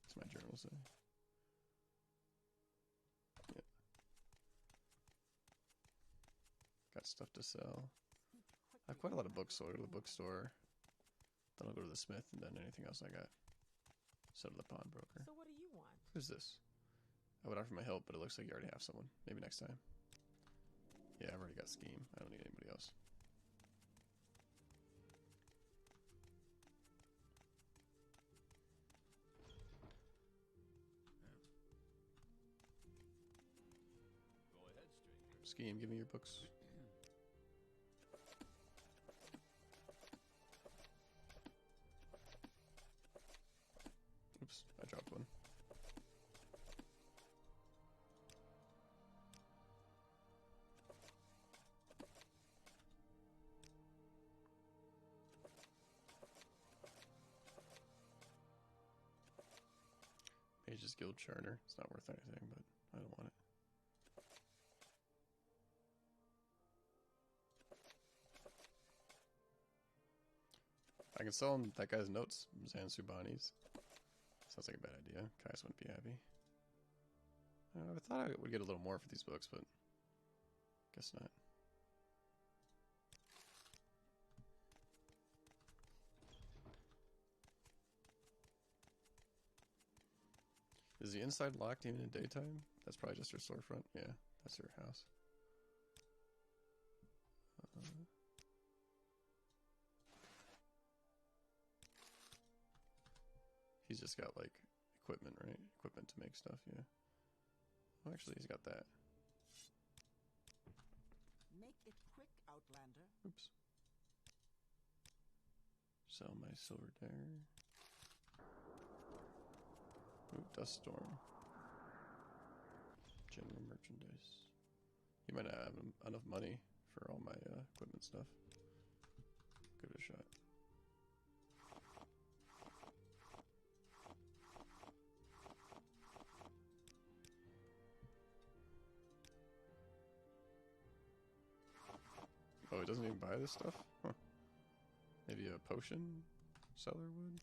What's my journal say? Yeah. Got stuff to sell. I have quite a lot of books, so I'll go to the bookstore. Then I'll go to the smith, and then anything else I got. Sell to the pawnbroker. So what do you want? Who's this? I would offer my help, but it looks like you already have someone. Maybe next time. Yeah, I've already got Scheme. I don't need anybody else. Go ahead, stranger. Scheme, give me your books. Oops, I dropped one. Mage's Guild Charter. It's not worth anything, but I don't want it. I can sell him that guy's notes, Zansubani's. Sounds like a bad idea. Kais wouldn't be happy. I thought I would get a little more for these books, but guess not. Is the inside locked even in daytime? That's probably just her storefront. Yeah, that's her house. He's just got like equipment, right? Equipment to make stuff, yeah. Oh, actually, he's got that. Make it quick, Outlander. Oops. Sell my silver dagger. Ooh, dust storm. General merchandise. You might not have enough money for all my equipment stuff. Give it a shot. Oh, it doesn't even buy this stuff? Huh. Maybe a potion seller would?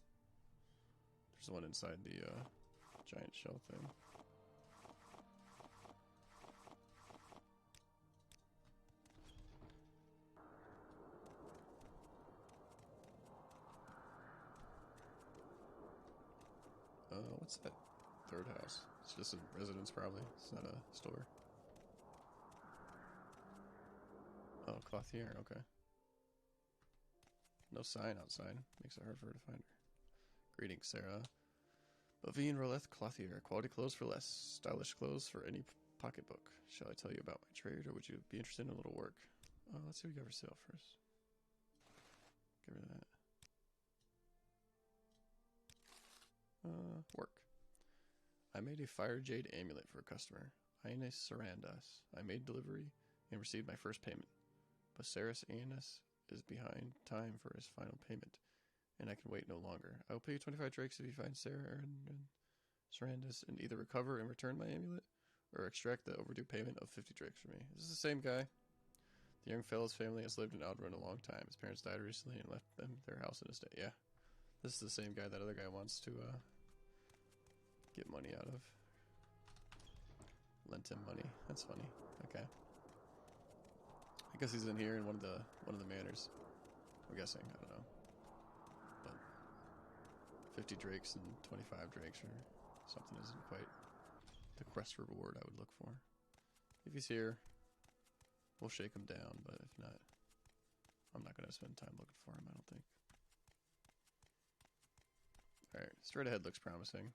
There's one inside the giant shell thing. What's that third house? It's just a residence, probably. It's not a store. Oh, clothier, okay. No sign outside. Makes it hard for her to find her. Greetings, Sarah. Bavine Roleth Clothier. Quality clothes for less. Stylish clothes for any pocketbook. Shall I tell you about my trade, or would you be interested in a little work? Let's see what you got for sale first. Get rid of that. Work. I made a fire jade amulet for a customer. Ines Sarandas. I made delivery and received my first payment. But Saris Ines is behind time for his final payment, and I can wait no longer. I will pay you 25 drakes if you find Sarah and Sarandas and either recover and return my amulet, or extract the overdue payment of 50 drakes from me. Is this the same guy? The young fellow's family has lived in Aldrin a long time. His parents died recently and left them their house and estate. Yeah. This is the same guy that other guy wants to get money out of. Lent him money. That's funny. Okay. I guess he's in here in one of the manors. I'm guessing. I don't know. But 50 drakes and 25 drakes or something isn't quite the quest reward I would look for. If he's here, we'll shake him down, but if not, I'm not going to spend time looking for him, I don't think. Alright, straight ahead looks promising.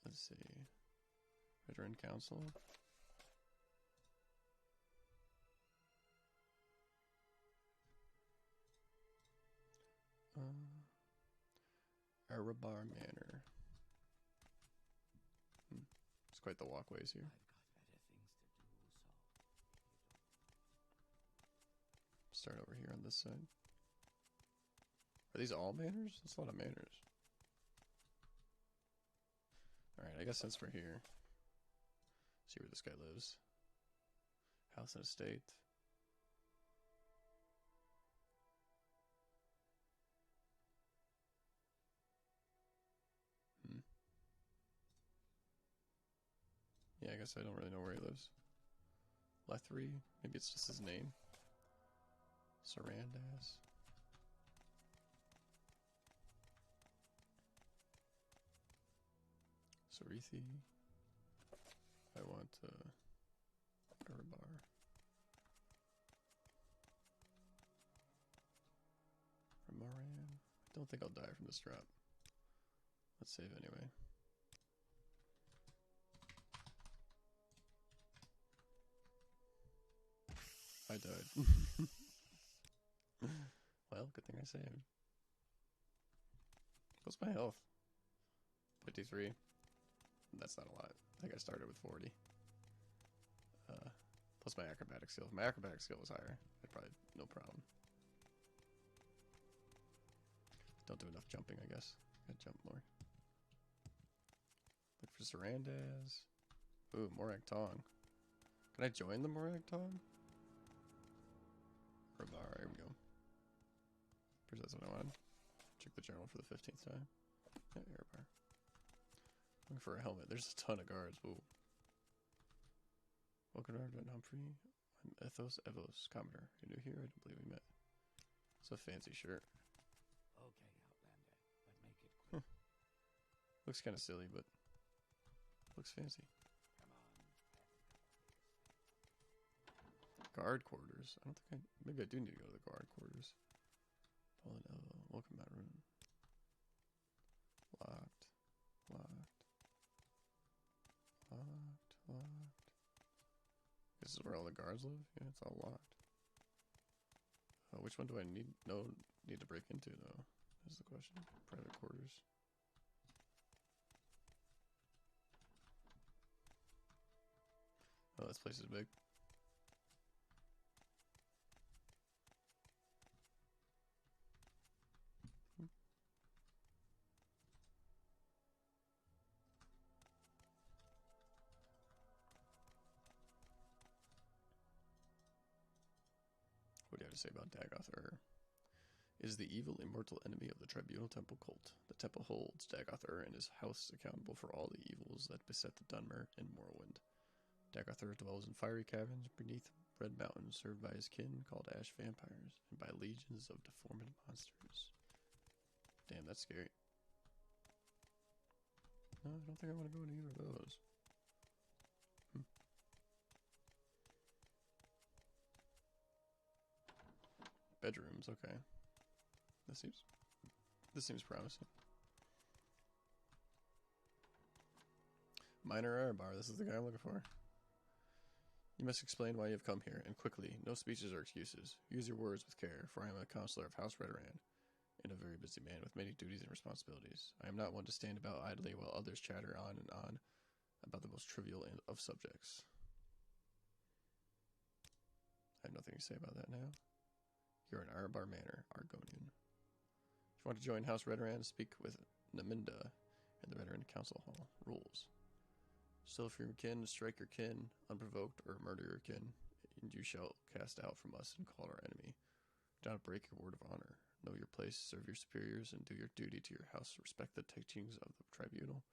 Let's see. Veteran Council. Arabar Manor. It's quite the walkways here. Start over here on this side. Are these all manors? That's a lot of manors. Alright, I guess since we're here, see where this guy lives. House and estate. Yeah, I guess I don't really know where he lives. Lethry, maybe it's just his name. Sarandas. Sarithi. I want Arabar. Moran. I don't think I'll die from this drop. Let's save anyway. I died. Well, good thing I saved. What's my health? 53. That's not a lot. I think I started with 40. Plus my acrobatic skill. If my acrobatic skill was higher, I'd probably no problem. Don't do enough jumping, I guess. Gotta jump more. Look for Sarandas. Ooh, Morag Tong. Can I join the Morag Tong? Rabar, here we go. Pretty sure that's what I wanted. Check the journal for the 15th time. Yeah, Arabar. Looking for a helmet. There's a ton of guards. Whoa. Welcome to Humfrey. I'm Ethos Evos, Commodore. You're new here? I don't believe we met. It's a fancy shirt. Okay, Outlander, but make it quick. Looks kind of silly, but looks fancy. Come on. Guard quarters. I don't think maybe I do need to go to the guard quarters. Fallen Elbow. Welcome, Maroon. Locked. Locked. Locked. Locked. This is where all the guards live? Yeah, it's all locked. Which one do I need? No, need to break into, though? Is the question. Private quarters. Oh, this place is big. What do you have to say about Dagoth Ur? Is the evil immortal enemy of the Tribunal Temple cult. The temple holds Dagoth Ur and his house accountable for all the evils that beset the Dunmer and Morrowind. Dagoth Ur dwells in fiery caverns beneath Red Mountain, served by his kin called Ash Vampires, and by legions of deformed monsters. Damn, that's scary. No, I don't think I want to go in either of those. Bedrooms, okay. This seems promising. Minor error bar, this is the guy I'm looking for. You must explain why you have come here, and quickly. No speeches or excuses. Use your words with care, for I am a counselor of House Redoran, and a very busy man with many duties and responsibilities. I am not one to stand about idly while others chatter on and on about the most trivial of subjects. I have nothing to say about that now. You're in Arabar Manor, Argonian. If you want to join House Redoran, speak with Naminda in the Redoran Council Hall. Rules. Still for your kin, strike your kin, unprovoked, or murder your kin, and you shall cast out from us and call our enemy. Do not break your word of honor. Know your place, serve your superiors, and do your duty to your house. Respect the teachings of the tribunal.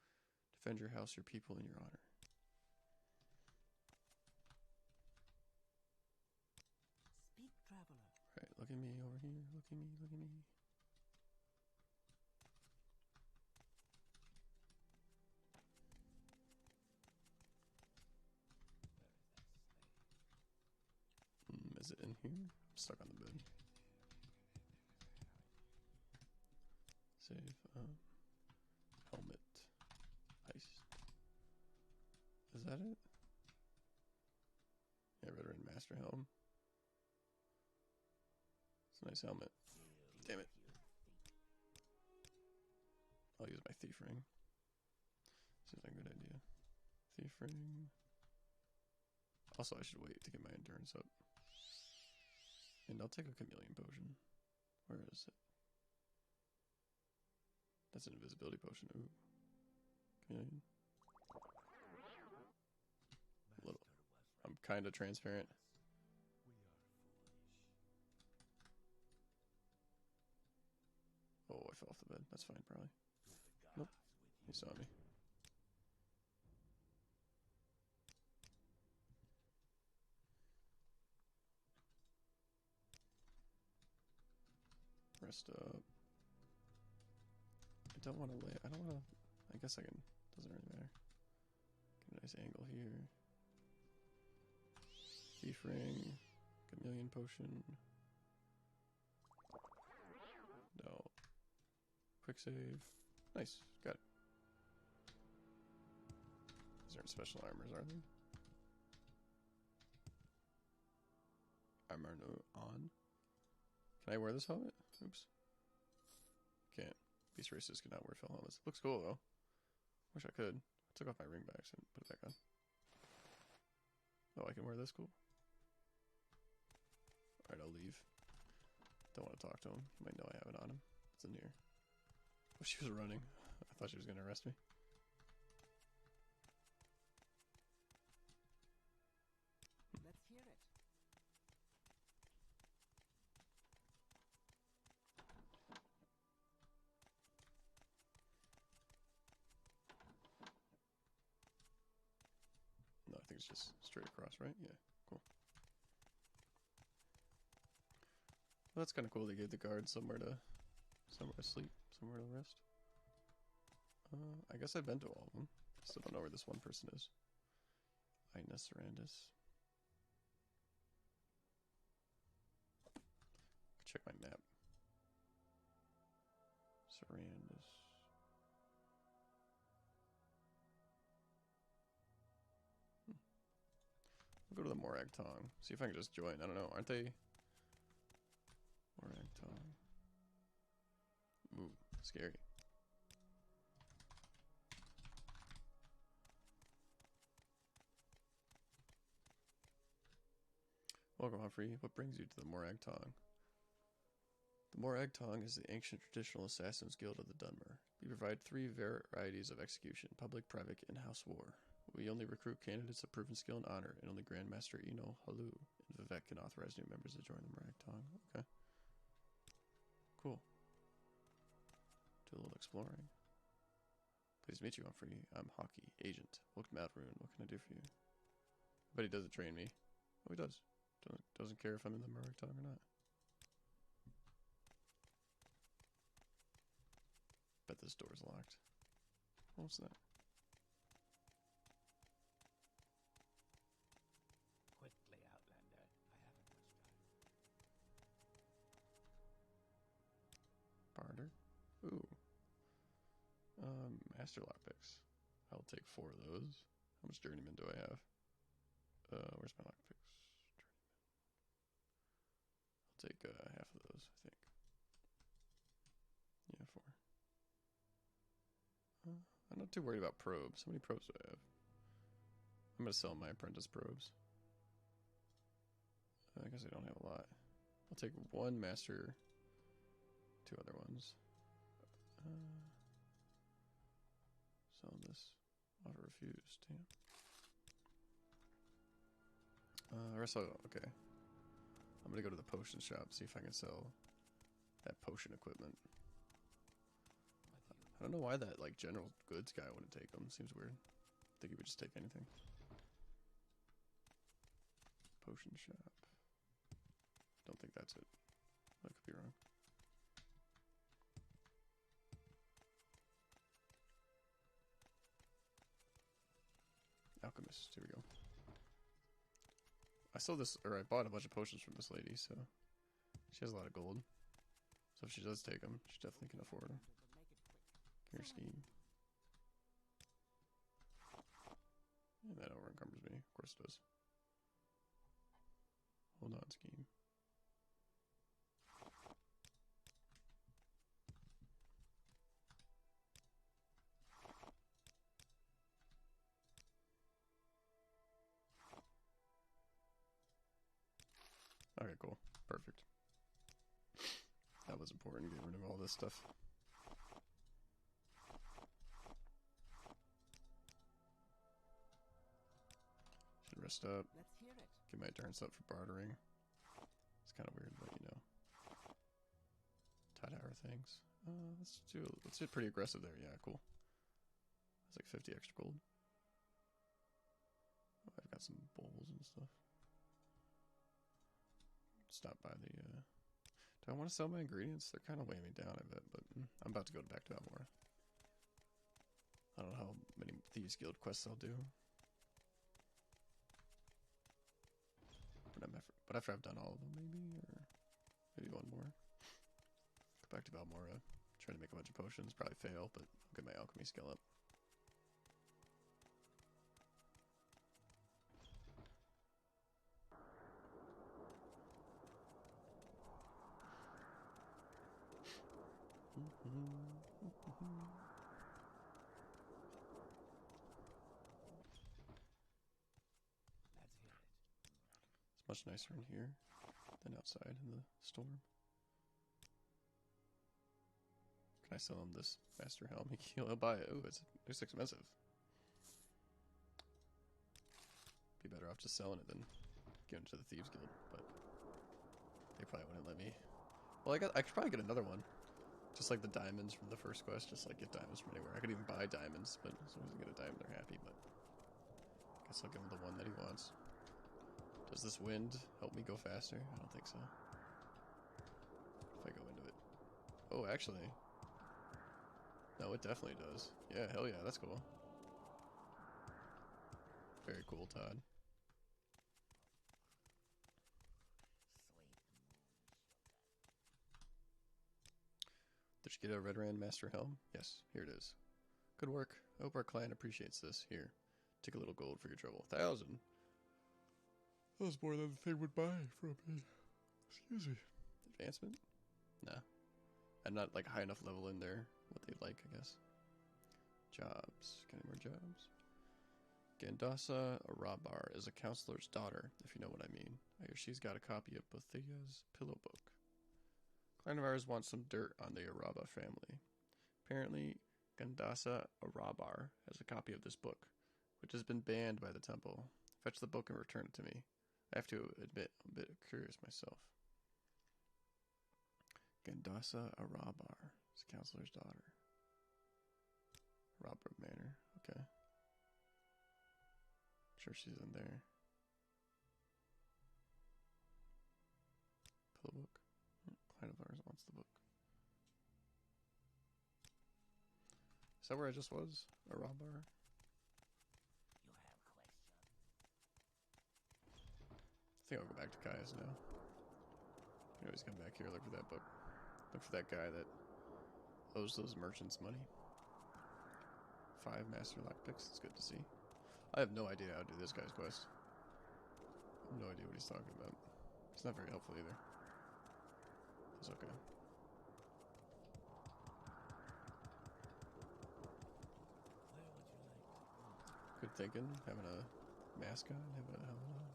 Defend your house, your people, and your honor. Speak, traveler. Right, look at me over here. Look at me, look at me. Is it in here? I'm stuck on the bed. Save. Helmet. Heist. Is that it? Yeah, Veteran Master Helm. It's a nice helmet. Damn it. I'll use my thief ring. Seems like a good idea. Thief ring. Also, I should wait to get my endurance up. And I'll take a chameleon potion. Where is it? That's an invisibility potion. Ooh. Chameleon. A little. I'm kind of transparent. Oh, I fell off the bed. That's fine, probably. Nope. He saw me. Rest up. I don't want to lay. I don't want to. I guess I can. Doesn't really matter. Get a nice angle here. Thief ring. Chameleon potion. No. Quick save. Nice. Got it. These aren't special armors, are they? Armor no on. Can I wear this helmet? Oops. Can't. Beast races cannot wear full helmets. Looks cool though. Wish I could. I took off my ring backs and put it back on. Oh, I can wear this? Cool. Alright, I'll leave. Don't want to talk to him. He might know I have it on him. What's in here? Oh, she was running. I thought she was going to arrest me. Let's hear it. No, I think it's just straight across, right? Yeah, cool. Well, that's kind of cool. They gave the guards somewhere to sleep, somewhere to rest. I guess I've been to all of them. Still don't know where this one person is. Ina Sarandis. Check my map. Sarandis. I'll go to the Morag Tong. See if I can just join. I don't know. Aren't they? Morag Tong. Scary. Welcome, Humfrey. What brings you to the Morag Tong? The Morag Tong is the ancient traditional assassins guild of the Dunmer. We provide 3 varieties of execution: public, private, and house war. We only recruit candidates of proven skill and honor, and only Grandmaster Eno, Halu, and Vivek can authorize new members to join the Morag Tong. Okay. Cool. Do a little exploring. Pleased to meet you, Humfrey. I'm Hockey, agent. Welcome to Outrune. What can I do for you? But he doesn't train me. Oh, he does. Doesn't care if I'm in the Morag Tong or not. Bet this door's locked. What's that? Quickly, Outlander. I haven't much time. Barter. Ooh. Master lockpicks. I'll take 4 of those. How much journeyman do I have? Where's my lockpicks? Journeyman. I'll take half of those, I think. Yeah, 4. I'm not too worried about probes. How many probes do I have? I'm gonna sell my apprentice probes. I guess I don't have a lot. I'll take 1 master, 2 other ones. Sell this. Offer refused. Damn. Okay. I'm gonna go to the potion shop, see if I can sell that potion equipment. I don't know why that like general goods guy wouldn't take them. Seems weird. I think he would just take anything. Potion shop. Don't think that's it. I could be wrong. Alchemist. Here we go. I bought a bunch of potions from this lady, so she has a lot of gold. So if she does take them, she definitely can afford them. Here, scheme. And that over encumbers me. Of course it does. Hold on, scheme. Okay, cool. Perfect. That was important, getting rid of all this stuff. Should rest up. Let's hear it. Get my turns up for bartering. It's kind of weird, but you know. Tide hour things. Let's do pretty aggressive there. Yeah, cool. That's like 50 extra gold. Oh, I've got some bowls and stuff. Stop by the, do I want to sell my ingredients? They're kind of weighing me down a bit, but I'm about to go back to Almora. I don't know how many Thieves Guild quests I'll do. But after I've done all of them, maybe, or maybe one more. Go back to Balmora, try to make a bunch of potions, probably fail, but I'll get my alchemy skill up. It's much nicer in here than outside in the storm. Can I sell him this master helm? He'll buy it. Ooh, it's expensive. Be better off just selling it than giving it to the Thieves Guild, but they probably wouldn't let me. Well, I could probably get another one. Just like the diamonds from the first quest, just like get diamonds from anywhere. I could even buy diamonds, but as soon as I get a diamond, they're happy, but I guess I'll give him the one that he wants. Does this wind help me go faster? I don't think so. If I go into it. Oh, actually. No, it definitely does. Yeah, hell yeah, that's cool. Very cool, Todd. Did you get a Red Rand Master Helm? Yes, here it is. Good work. I hope our client appreciates this. Here, take a little gold for your trouble. 1,000? That was more than the thing would buy from me. Excuse me. Advancement? Nah. I'm not like high enough level in there. What they like, I guess. Jobs. Any more jobs? Gandasa Arabar is a counselor's daughter, if you know what I mean. I hear she's got a copy of Bothea's pillow book. Client of ours wants some dirt on the Araba family. Apparently, Gandasa Arabar has a copy of this book, which has been banned by the temple. Fetch the book and return it to me. I have to admit, I'm a bit curious myself. Gandasa Arabar is a counselor's daughter. Arabar Manor, okay. Sure she's in there. Pillow book. Client of ours wants the book. Is that where I just was? Arabar? You have questions? I think I'll go back to Kai's now. You can always come back here, look for that book. Look for that guy that owes those merchants money. 5 master lockpicks, it's good to see. I have no idea how to do this guy's quest. I have no idea what he's talking about. It's not very helpful either. It's okay. Where would you like to go? Good thinking, having a mask on, having a helmet on.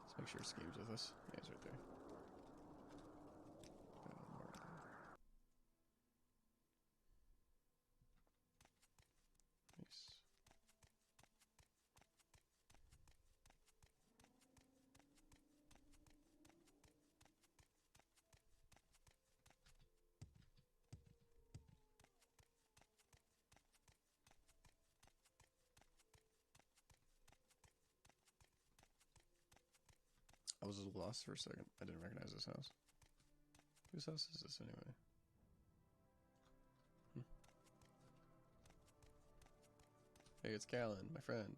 Let's make sure Scheme's with us. Yeah, he's right there. Nice. I was a little lost for a second. I didn't recognize this house. Whose house is this anyway? Hey, it's Callan, my friend.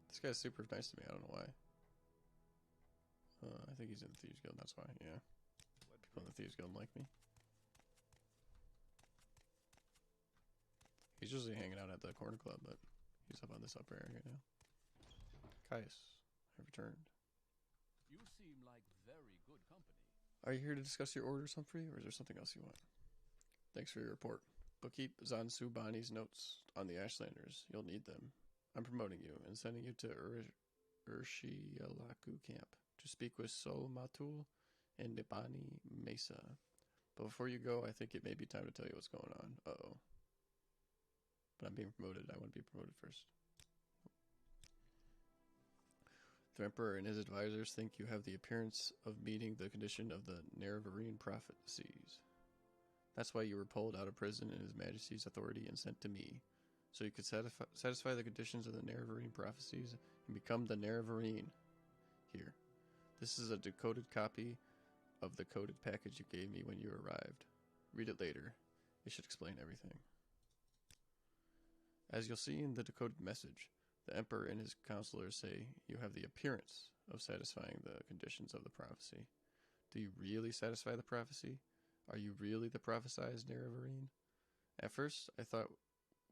This guy's super nice to me. I don't know why. I think he's in the Thieves Guild. That's why. Yeah. People in the Thieves Guild like me. He's usually hanging out at the corner club, but he's up on this upper area now. Caius, I returned. You seem like very good company. Are you here to discuss your orders, Humfrey, or is there something else you want? Thanks for your report. Bookkeep Zansu Bani's notes on the Ashlanders. You'll need them. I'm promoting you and sending you to Urshialaku camp to speak with Sol Matul and Nibani Mesa. But before you go, I think it may be time to tell you what's going on. Uh-oh. But I'm being promoted. I want to be promoted first. The Emperor and his advisors think you have the appearance of meeting the condition of the Nerevarine prophecies. That's why you were pulled out of prison in His Majesty's authority and sent to me, so you could satisfy the conditions of the Nerevarine prophecies and become the Nerevarine. Here, this is a decoded copy of the coded package you gave me when you arrived. Read it later. It should explain everything. As you'll see in the decoded message, the Emperor and his counselors say you have the appearance of satisfying the conditions of the prophecy. Do you really satisfy the prophecy? Are you really the prophesized Nerevarine? At first, I thought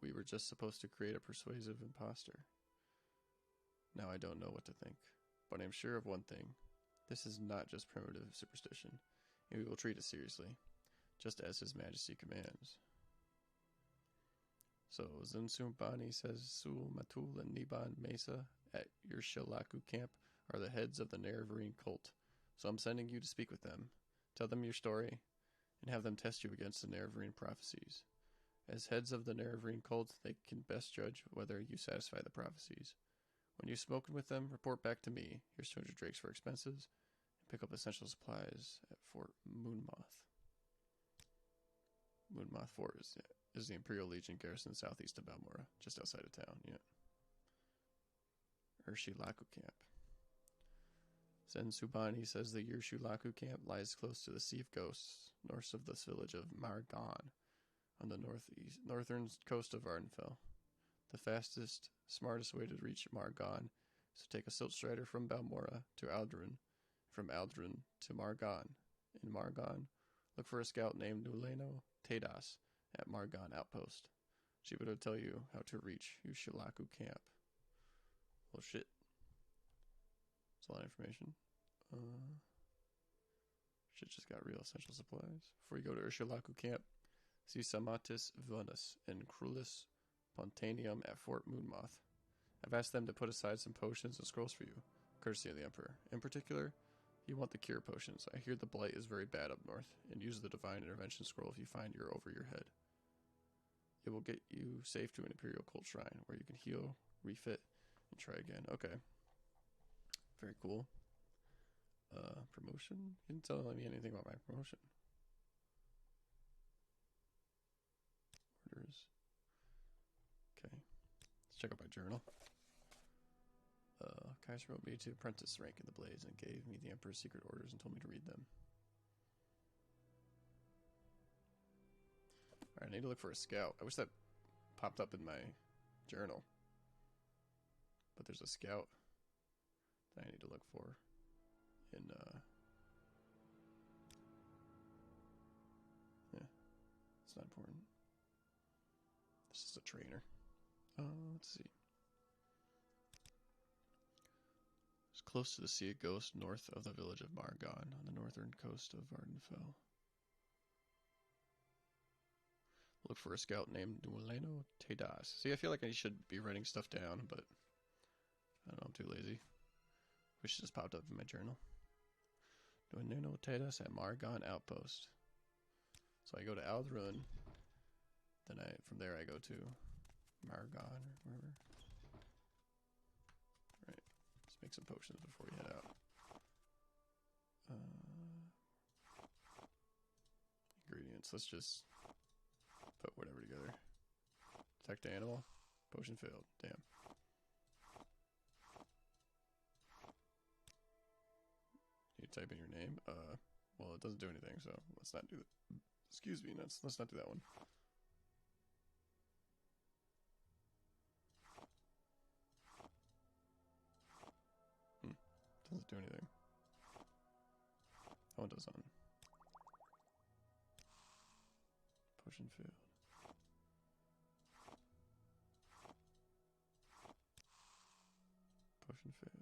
we were just supposed to create a persuasive impostor. Now I don't know what to think, but I'm sure of one thing. This is not just primitive superstition, and we will treat it seriously, just as His Majesty commands. So, Zunsumbani says Sul Matul and Niban Mesa at your Shilaku camp are the heads of the Nerevarine cult, so I'm sending you to speak with them. Tell them your story, and have them test you against the Nerevarine prophecies. As heads of the Nerevarine cult, they can best judge whether you satisfy the prophecies. When you've spoken with them, report back to me. Here's 200 drakes for expenses, and pick up essential supplies at Fort Moonmoth. Moonmoth Fort is the Imperial Legion garrison southeast of Balmora, just outside of town, yeah. Urshilaku camp. Sensubani says the Urshilaku camp lies close to the Sea of Ghosts, north of this village of Margan, on the northern coast of Ardenfell. The fastest, smartest way to reach Margan is to take a silt strider from Balmora to Aldrin, from Aldrin to Margan. In Margan, look for a scout named Nuleno Tadas at Margan Outpost. She would tell you how to reach Urshilaku camp. Well, shit. That's a lot of information. Shit just got real. Essential supplies. Before you go to Ursulaku camp, see Samatis Venus and Crulis Pontaneum at Fort Moonmoth. I've asked them to put aside some potions and scrolls for you, courtesy of the Emperor. In particular, you want the cure potions. I hear the blight is very bad up north, and use the divine intervention scroll if you find you're over your head. It will get you safe to an Imperial Cult Shrine, where you can heal, refit, and try again. Okay. Very cool. Promotion? You didn't tell me anything about my promotion. Orders. Okay. Let's check out my journal. Kaiser wrote me to apprentice rank in the Blaze and gave me the Emperor's secret orders and told me to read them. Alright, I need to look for a scout. I wish that popped up in my journal. But there's a scout that I need to look for in, yeah, it's not important. This is a trainer. Let's see. It's close to the Sea of Ghosts, north of the village of Margon, on the northern coast of Vardenfell. Look for a scout named Dueleno Tedas. See, I feel like I should be writing stuff down, but I don't know, I'm too lazy. Wish it just popped up in my journal. Dueleno Tedas at Margon Outpost. So I go to Aldrun, then from there I go to Margon or wherever. Right, let's make some potions before we head out. Ingredients, let's just put whatever together. Detect animal, potion failed, damn. You type in your name, well it doesn't do anything, so let's not do that. Excuse me, let's not do that one. Doesn't do anything. That one does on. Potion failed. Potion failed.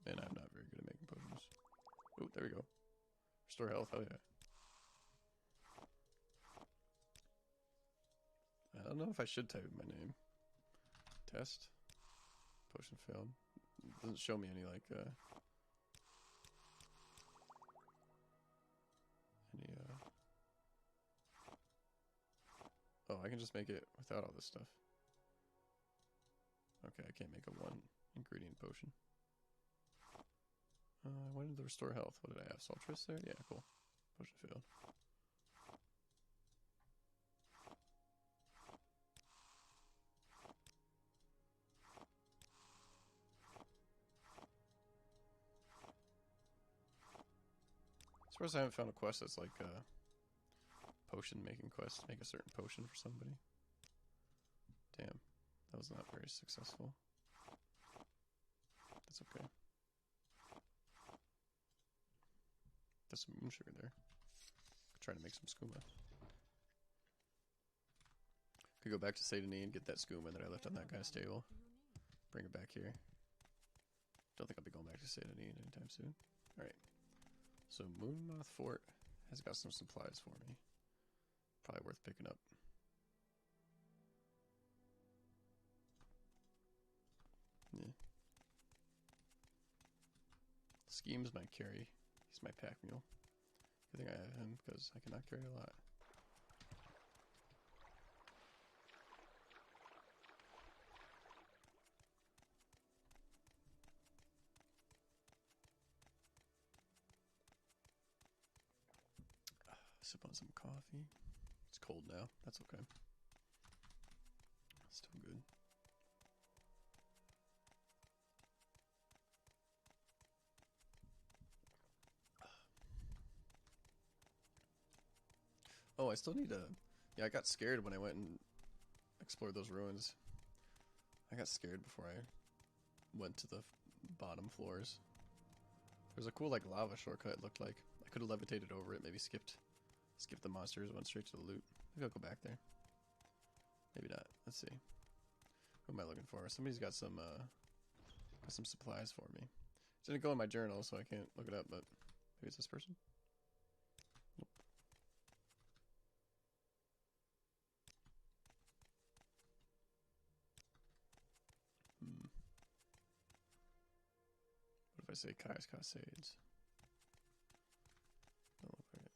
Man, I'm not very good at making potions. Oh, there we go. Restore health, hell yeah. I don't know if I should type in my name. Test. Potion failed. It doesn't show me any, like, oh, I can just make it without all this stuff. Okay, I can't make a one ingredient potion. I wanted to restore health. What did I have? Saltress there? Yeah, cool. Potion failed. I suppose I haven't found a quest that's like a potion making quest. Make a certain potion for somebody. Damn. That was not very successful. That's okay. There's some moon sugar there. Could try to make some skooma. Could go back to Saint Denis and get that skooma that I left on that guy's table. Bring it back here. Don't think I'll be going back to Saint Denis anytime soon. Alright. So Moonmoth Fort has got some supplies for me. Probably worth picking up. Yeah. Scheme's my carry. He's my pack mule. Good thing I have him because I cannot carry a lot. Sip on some coffee. It's cold now. That's okay. Still good. Oh, I still need a... Yeah, I got scared when I went and explored those ruins. I got scared before I went to the bottom floors. There's a cool, like, lava shortcut, it looked like. I could have levitated over it, maybe skipped Skip the monsters, went straight to the loot. Maybe I'll go back there. Maybe not. Let's see. Who am I looking for? Somebody's got some supplies for me. It didn't go in my journal, so I can't look it up, but maybe it's this person? Nope. What if I say Kai's Cascades? Don't look right.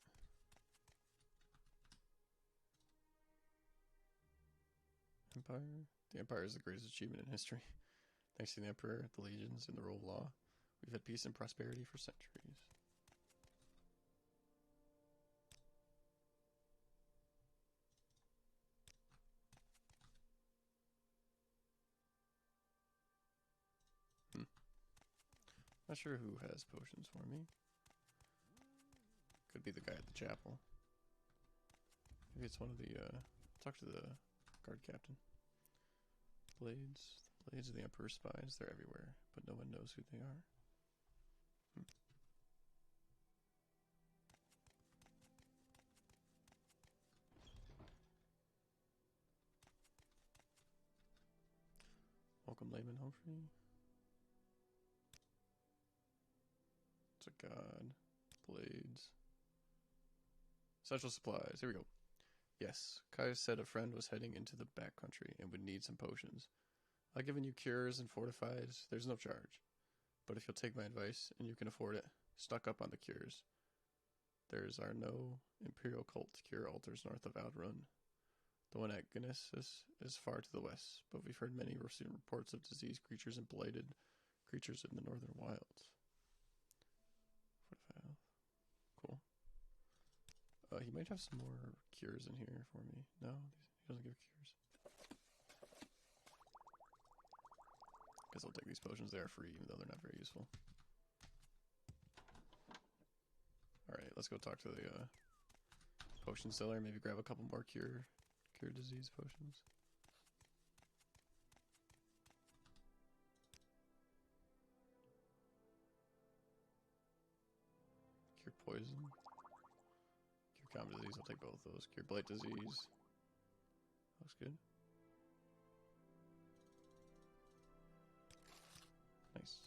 Empire? The Empire is the greatest achievement in history. Thanks to the Emperor, the legions, and the rule of law, we've had peace and prosperity for centuries. Not sure who has potions for me. Could be the guy at the chapel. Maybe it's one of the, talk to the guard captain. Blades. The blades of the Emperor's spies. They're everywhere, but no one knows who they are. Welcome, layman Humfrey. It's a god. Blades. Essential supplies. Here we go. Yes, Kai said a friend was heading into the backcountry and would need some potions. I've given you cures and fortifies. There's no charge. But if you'll take my advice and you can afford it, stock up on the cures. There's our no imperial cult cure altars north of Outrun. The one at Genesis is far to the west, but we've heard many reports of diseased creatures and blighted creatures in the northern wilds. 45. Cool. He might have some more cures in here for me. No, he doesn't give cures. Guess I'll take these potions. They are free, even though they're not very useful. Alright, let's go talk to the potion seller. Maybe grab a couple more cure disease potions. Cure poison. Cure common disease. I'll take both of those. Cure blight disease. Looks good. Nice.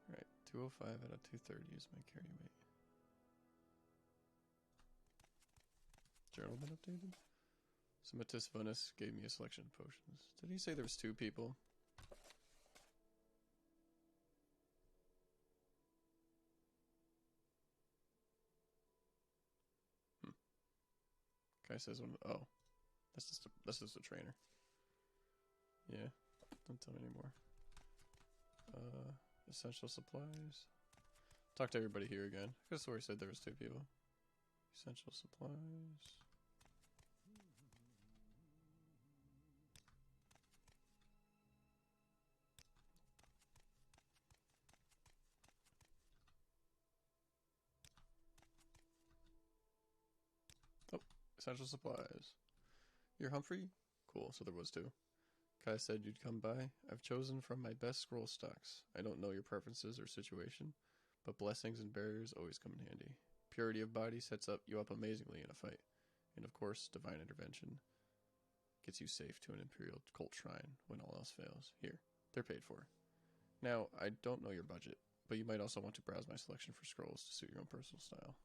Alright, 205 out of 230 is my carry weight. Journal been updated? Summatus Vonus gave me a selection of potions. Did he say there was 2 people? Guy says one. Oh, that's just a trainer. Yeah, don't tell me anymore. Essential supplies. Talk to everybody here again. I could have swore he said there was 2 people. Essential supplies. Oh, essential supplies. You're Humfrey? Cool, so there was 2. Kai said you'd come by. I've chosen from my best scroll stocks. I don't know your preferences or situation, but blessings and barriers always come in handy. Purity of body sets you up amazingly in a fight. And of course, divine intervention gets you safe to an imperial cult shrine when all else fails. Here, they're paid for. Now, I don't know your budget, but you might also want to browse my selection for scrolls to suit your own personal style.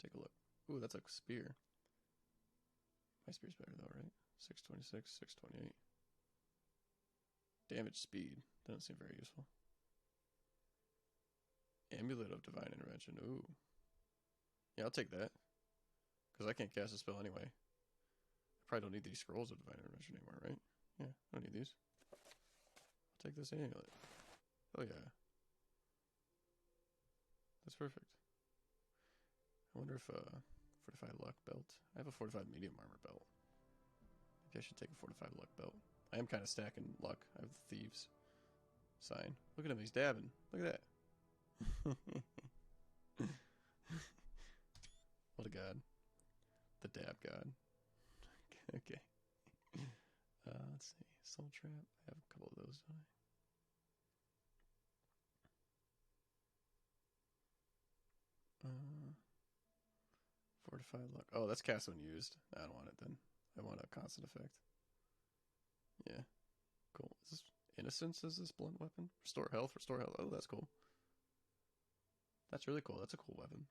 Take a look. Ooh, that's a spear. My spear's better though, right? 626, 628. Damage speed. Doesn't seem very useful. Amulet of Divine Intervention. Ooh. Yeah, I'll take that. Because I can't cast a spell anyway. I probably don't need these scrolls of Divine Intervention anymore, right? Yeah, I don't need these. I'll take this amulet. Oh yeah. That's perfect. I wonder if, fortified luck belt. I have a fortified medium armor belt. Maybe I should take a fortified luck belt. I am kind of stacking luck. I have the thieves sign. Look at him, he's dabbing. Look at that. What a god. The dab god. Okay. Let's see. Soul trap. I have a couple of those, don't I? Fortify luck. Oh, that's cast when used. I don't want it then. I want a constant effect. Yeah. Cool. Is this Innocence? Is this blunt weapon? Restore health. Restore health. Oh, that's cool. That's really cool. That's a cool weapon.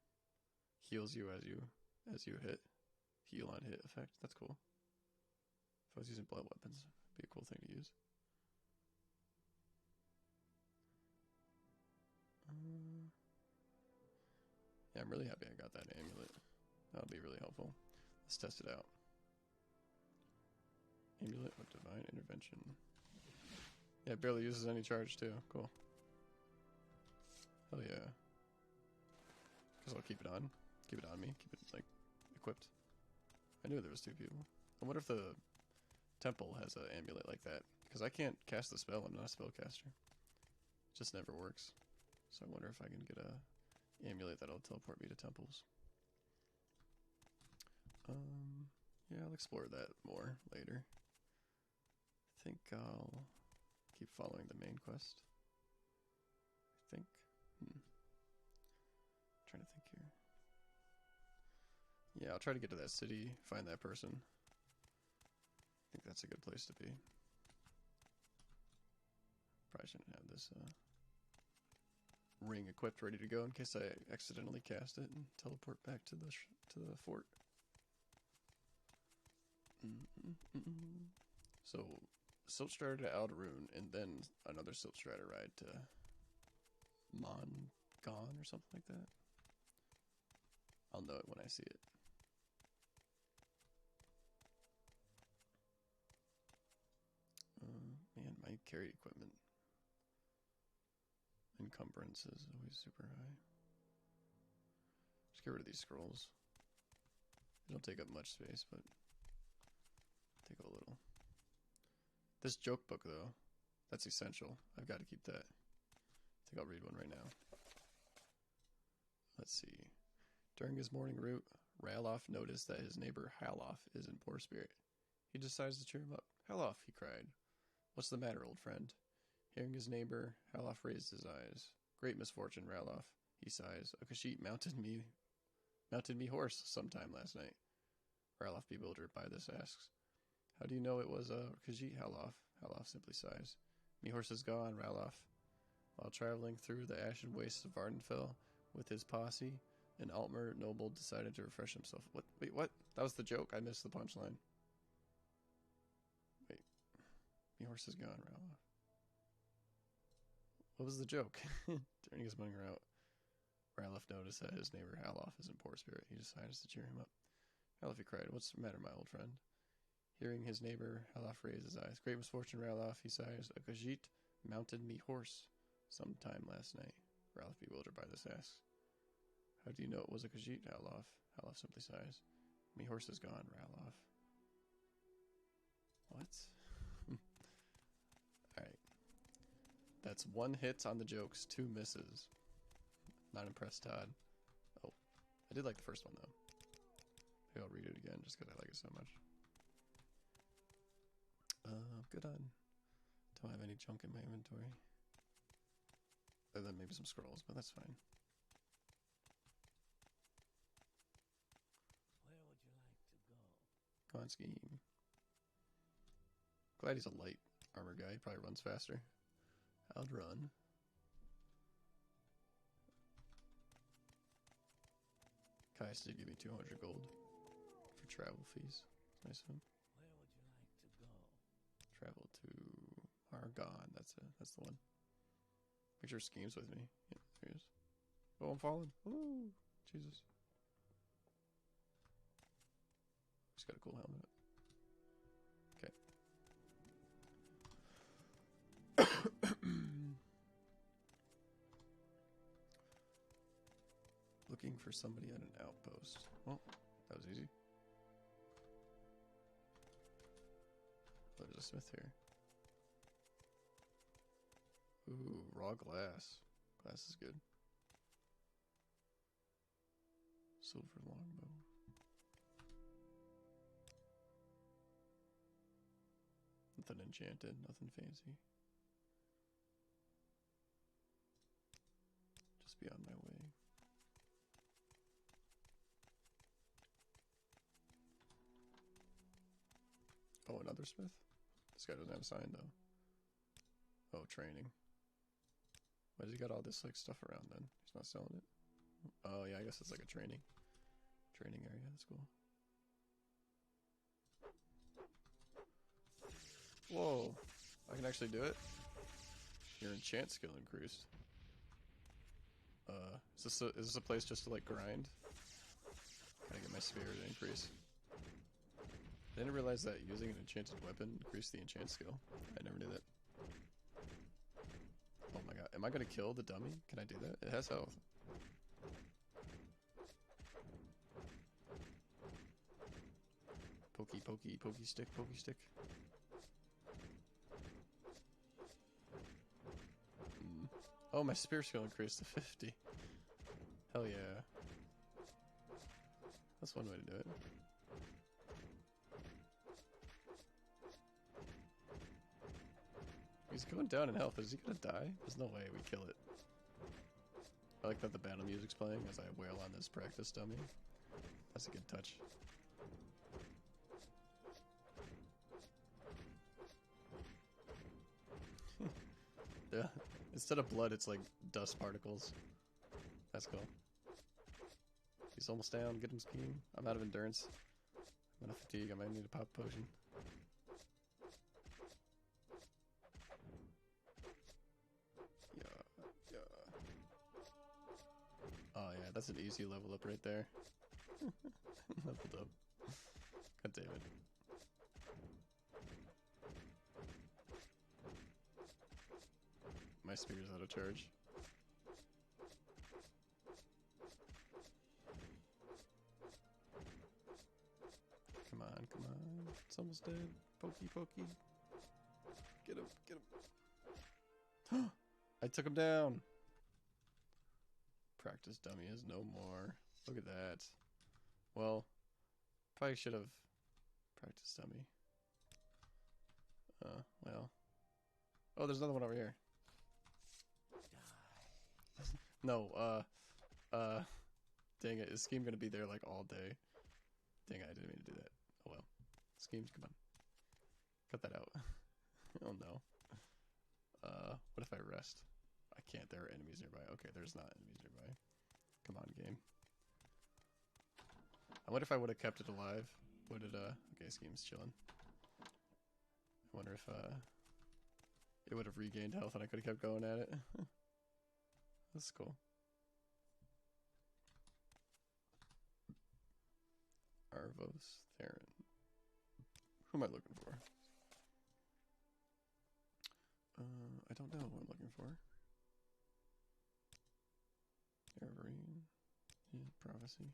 Heals you as you hit. Heal on hit effect. That's cool. If I was using blunt weapons, it'd be a cool thing to use. Yeah, I'm really happy I got that amulet. That'll be really helpful. Let's test it out. Amulet of Divine Intervention. Yeah, it barely uses any charge too. Cool. Hell yeah. Guess I'll keep it on. Keep it on me. Keep it, like, equipped. I knew there was 2 people. I wonder if the temple has an amulet like that. Because I can't cast the spell. I'm not a spellcaster. It just never works. So I wonder if I can get a amulet that'll teleport me to temples. Yeah, I'll explore that more later. I think I'll keep following the main quest. I think. Trying to think here. Yeah, I'll try to get to that city, find that person. I think that's a good place to be. Probably shouldn't have this ring equipped, ready to go in case I accidentally cast it and teleport back to the fort. So, Silt Strider to Aldaroon, and then another Silt Strider ride to Mon-Gon or something like that. I'll know it when I see it. Man, my carry equipment encumbrance is always super high. Just get rid of these scrolls. They don't take up much space, but take up a little. This joke book, though, that's essential. I've got to keep that. I think I'll read one right now. Let's see. During his morning route, Ralof noticed that his neighbor Halof is in poor spirit. He decides to cheer him up. Halof, he cried. What's the matter, old friend? Hearing his neighbor, Halof raised his eyes. Great misfortune, Ralof, he sighs. A Khajiit mounted me horse sometime last night. Ralof, bewildered by this, asks, How do you know it was a Khajiit, Halof? Halof simply sighs. Me horse is gone, Ralof. While traveling through the ashen wastes of Vardenfell with his posse, an Altmer noble decided to refresh himself. What? Wait, what? That was the joke? I missed the punchline. Wait. Me horse is gone, Ralof. What was the joke? During his morning route, Ralof noticed that his neighbor Halof is in poor spirit. He decides to cheer him up. Halof, he cried, What's the matter, my old friend? Hearing his neighbor, Halof raised his eyes. Great misfortune, Ralof, he sighs. A Khajiit mounted me horse sometime last night. Ralof, bewildered by this, asks, How do you know it was a Khajiit, Halof? Halof simply sighs. Me horse is gone, Ralof. What? Alright. That's 1 hit on the jokes, 2 misses. Not impressed, Todd. Oh, I did like the first one, though. Maybe I'll read it again, just because I like it so much. Good on. Don't have any junk in my inventory. Other than maybe some scrolls, but that's fine. Where would you like to go? Come on, Scheme. Glad he's a light armor guy. He probably runs faster. I'll run. Kais did give me 200 gold for travel fees. It's nice of him. Where would you like to go? Travel to Argon. That's the one. Make sure Scheme's with me. Yeah, there he is. Oh, I'm falling. Ooh, Jesus. He's got a cool helmet. Okay. Looking for somebody at an outpost. Well, that was easy. Oh, there's a smith here. Ooh, raw glass. Glass is good. Silver longbow. Nothing enchanted, nothing fancy. Just be on my way. silversmith? This guy doesn't have a sign though. Oh, training. Why does he got all this like stuff around then? He's not selling it. Oh yeah, I guess it's like a training area. That's cool. Whoa, I can actually do it. Your enchant skill increased. Is this a place just to like grind? Gotta get my spear to increase. I didn't realize that using an enchanted weapon increased the enchant skill. I never knew that. Oh my god, am I gonna kill the dummy? Can I do that? It has health. Pokey, pokey, pokey stick, pokey stick. Oh, my spear skill increased to 50. Hell yeah. That's one way to do it. He's going down in health. Is he gonna die? There's no way we kill it. I like that the battle music's playing as I wail on this practice dummy. That's a good touch. Yeah. Instead of blood, it's like dust particles. That's cool. He's almost down. Get him, Scheme. I'm out of endurance. I'm out of fatigue. I might need a pop potion. Yeah. Oh yeah, that's an easy level up right there. Leveled up. God damn it. My spear's out of charge. Come on, come on. It's almost dead. Pokey, pokey. Get him, get him. I took him down. Practice dummy is no more. Look at that. Well, probably should have practiced dummy. Well. Oh, there's another one over here. No, dang it. Is Scheme gonna be there like all day? Dang it, I didn't mean to do that. Oh well. Schemes, come on. Cut that out. Oh no. What if I rest? I can't. There are enemies nearby. Okay, there's not enemies nearby. Come on, game. I wonder if I would have kept it alive. Would it, okay, Scheme's chilling. I wonder if, it would have regained health and I could have kept going at it. That's cool. Arvos Theron. Who am I looking for? I don't know what I'm looking for. Evergreen. Yeah, Prophecy.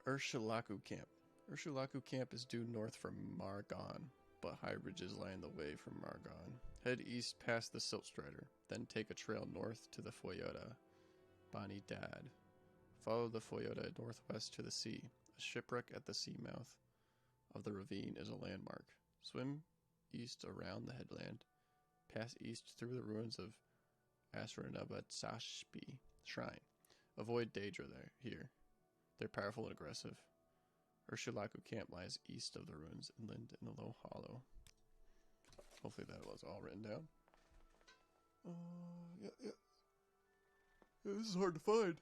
Urshulaku Camp. Urshulaku Camp is due north from Margon, but high ridges lie in the way from Margon. Head east past the Silt Strider, then take a trail north to the Foyota, Bani Dad. Follow the Foyota northwest to the sea. A shipwreck at the sea mouth of the ravine is a landmark. Swim east around the headland. Pass east through the ruins of Asranabatsashpi Shrine. Avoid Daedra here. They're powerful and aggressive. Urshulaku Camp lies east of the ruins, inland in the low hollow. Hopefully that was all written down. Yeah. This is hard to find.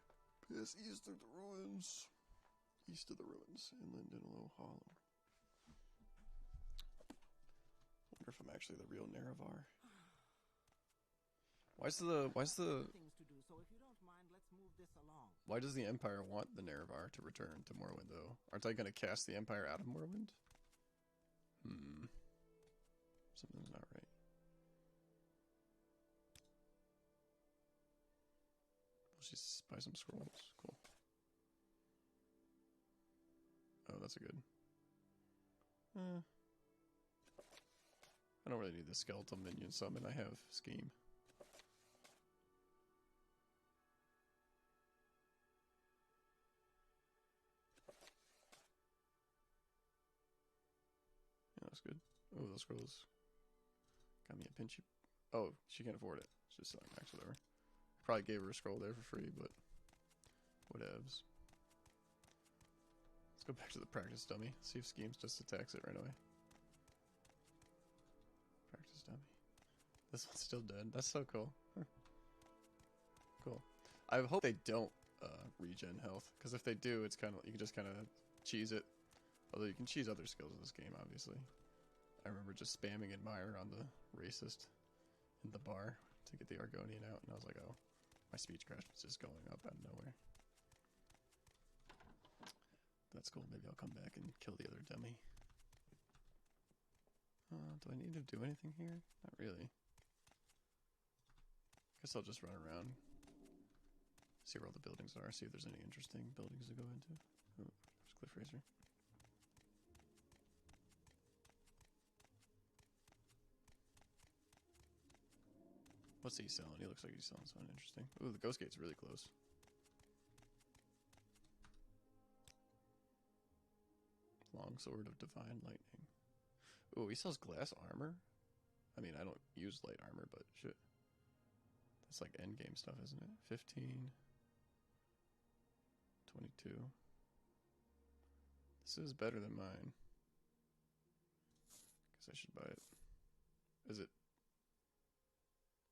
Pass east of the ruins. East of the ruins, inland in a low hollow. Wonder if I'm actually the real Nerevar. Why's the Things to do, so if you don't mind, let's move this along. Why does the Empire want the Nerevar to return to Morrowind, though? Aren't I going to cast the Empire out of Morrowind? Something's not right. Let's just buy some scrolls. Cool. Oh, that's a good. I don't really need the skeletal minion summon. I have Scheme. Yeah, that's good. Oh, those scrolls got me a pinchy. Oh, she can't afford it. She's just selling max, whatever. Probably gave her a scroll there for free, but whatevs. Let's go back to the practice dummy. See if Schemes just attacks it right away. Practice dummy. This one's still dead. That's so cool. Huh. Cool. I hope they don't regen health, because if they do, it's kind of, you can just kind of cheese it. Although you can cheese other skills in this game, obviously. I remember just spamming Admire on the racist in the bar to get the Argonian out, and I was like, oh, my speech crash was just going up out of nowhere. That's cool. Maybe I'll come back and kill the other dummy. Do I need to do anything here? Not really. Guess I'll just run around. See where all the buildings are. See if there's any interesting buildings to go into. Oh, there's Cliff Racer. What's he selling? He looks like he's selling something interesting. Ooh, the Ghost Gate's really close. Longsword of Divine Lightning. Ooh, he sells glass armor? I mean, I don't use light armor, but shit. That's like endgame stuff, isn't it? 15. 22. This is better than mine. Guess I should buy it. Is it?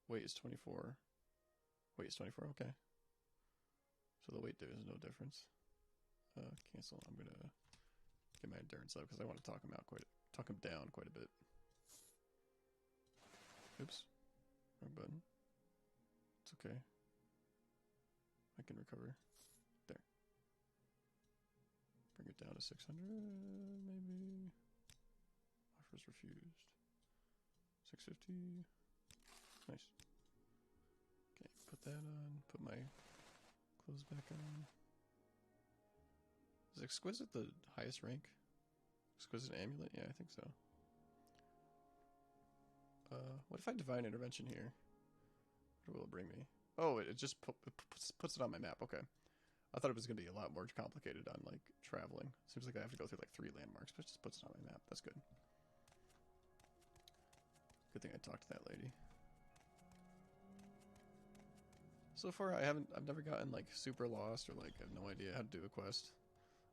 Weight is 24. Weight is 24, okay. So the weight there is no difference. Cancel. I'm gonna get my endurance up because I want to talk him down quite a bit. Oops. Wrong button. It's okay. I can recover. There. Bring it down to 600, maybe. Offers refused. 650. Nice. Okay, put that on. Put my clothes back on. Is Exquisite the highest rank? Exquisite Amulet? Yeah, I think so. What if I Divine Intervention here? What will it bring me? Oh, it just puts it on my map. Okay. I thought it was going to be a lot more complicated on, like, traveling. Seems like I have to go through, like, 3 landmarks, but it just puts it on my map. That's good. Good thing I talked to that lady. So far, I've never gotten, like, super lost or, like, I have no idea how to do a quest.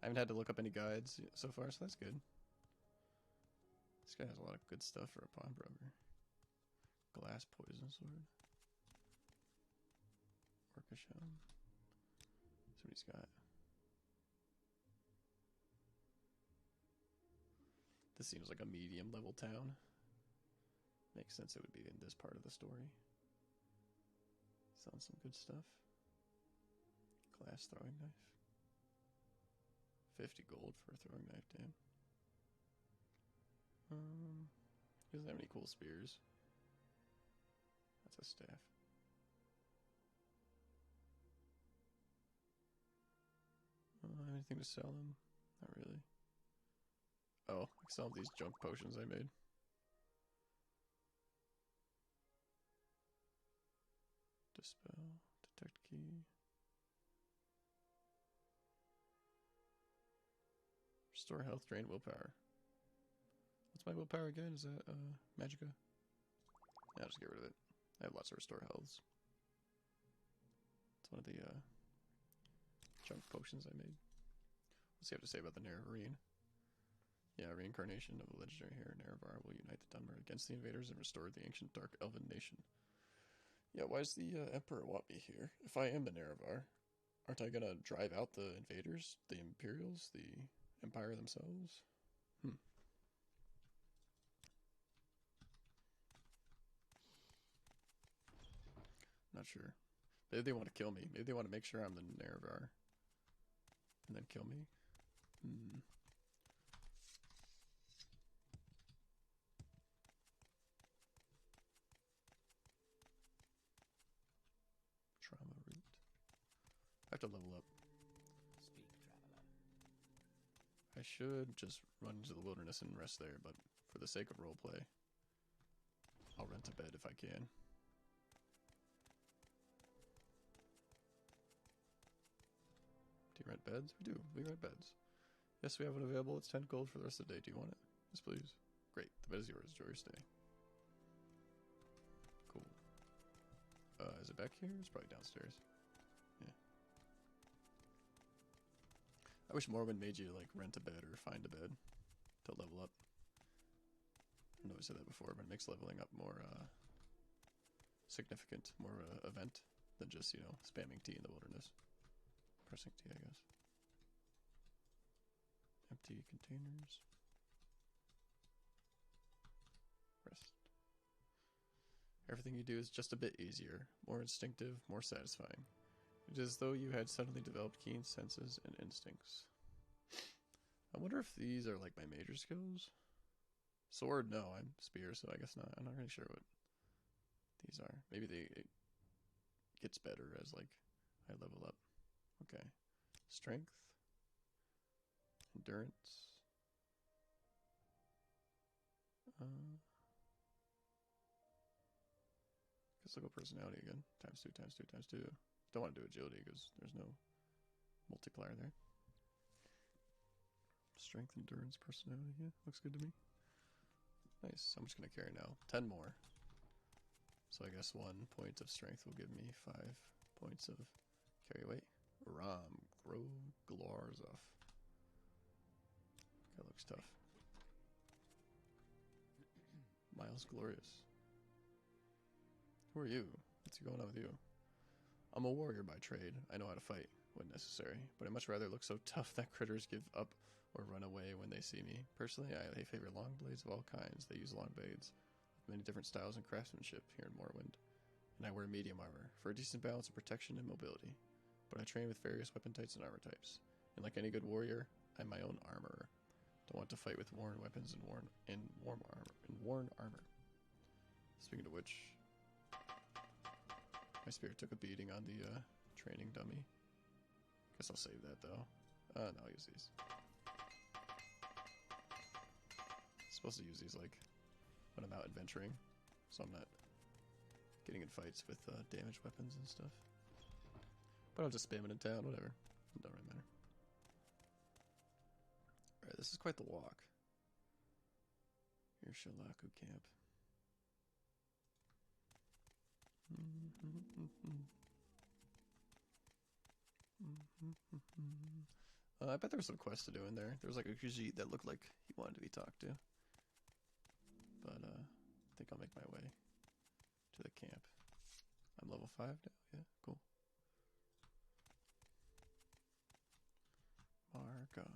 I haven't had to look up any guides so far, so that's good. This guy has a lot of good stuff for a pawnbroker. Glass poison sword. Orcish helm. See what he's got. This seems like a medium level town. Makes sense it would be in this part of the story. Selling some good stuff. Glass throwing knife. 50 gold for a throwing knife, damn. He doesn't have any cool spears. That's a staff. Anything to sell him? Not really. Oh, I can sell him these junk potions I made. Dispel. Detect key. Restore health, drain willpower. What's my willpower again? Is that Magicka? Yeah, I'll just get rid of it. I have lots of restore healths. It's one of the junk potions I made. What's he have to say about the Nerevarine? Yeah, reincarnation of a legendary hero, Nerevar will unite the Dunmer against the invaders and restore the ancient dark elven nation. Yeah, why does the Emperor want me here? If I am the Nerevar, aren't I gonna drive out the invaders? The Imperials? The Empire themselves? Not sure. Maybe they want to kill me. Maybe they want to make sure I'm the Nerevar. And then kill me. Trauma root. I have to level up. Speak, traveler. I should just run into the wilderness and rest there, but for the sake of roleplay, I'll rent a bed if I can. Do you rent beds? We do. We rent beds. Yes, we have it available. It's 10 gold for the rest of the day. Do you want it? Yes, please. Great. The bed is yours. Enjoy your stay. Cool. Is it back here? It's probably downstairs. Yeah. I wish Morrowind made you like rent a bed or find a bed to level up. I know I said that before, but it makes leveling up more significant, more event than just, you know, spamming T in the wilderness. Pressing T, I guess. Empty containers. Rest. Everything you do is just a bit easier, more instinctive, more satisfying. It is as though you had suddenly developed keen senses and instincts. I wonder if these are like my major skills. Sword, no, I'm spear, so I guess not. I'm not really sure what these are. Maybe it gets better as like I level up. Okay. Strength. Endurance. Guess I'll go personality again. Times 2, times 2, times 2. Don't want to do agility because there's no multiplier there. Strength, endurance, personality. Yeah, looks good to me. Nice. How much can I carry now? 10 more. So I guess 1 point of strength will give me 5 points of carry weight. Ram Glorzov. That looks tough. Miles Glorious. Who are you? What's going on with you? I'm a warrior by trade. I know how to fight when necessary, but I'd much rather look so tough that critters give up or run away when they see me. Personally, I favor long blades of all kinds. They use long blades with many different styles and craftsmanship here in Morrowind. And I wear medium armor for a decent balance of protection and mobility. But I train with various weapon types and armor types. And like any good warrior, I'm my own armorer. Don't want to fight with worn weapons and worn armor. Speaking of which, my spirit took a beating on the training dummy. Guess I'll save that though. No, I'll use these. Supposed to use these like when I'm out adventuring, so I'm not getting in fights with damaged weapons and stuff. But I'll just spam it in town, whatever. It don't really matter. Alright, this is quite the walk. Here's Shalaku Camp. I bet there's some quests to do in there. There was like a Khajiit that looked like he wanted to be talked to. But I think I'll make my way to the camp. I'm level 5 now, yeah, cool. Margon.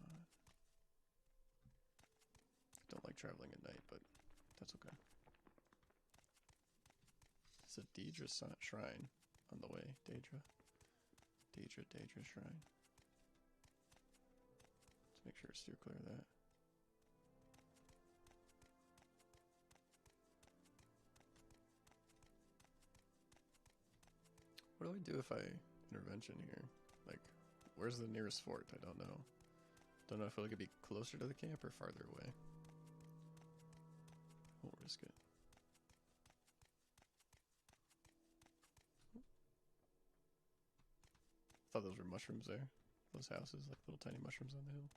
I don't like traveling at night, but that's okay. It's a Daedra shrine on the way. Daedra shrine. Let's make sure to steer clear of that. What do I do if I intervention here? Like, where's the nearest fort? I don't know. Don't know if I could be closer to the camp or farther away. Won't risk it. Thought those were mushrooms there. Those houses, like little tiny mushrooms on the hill.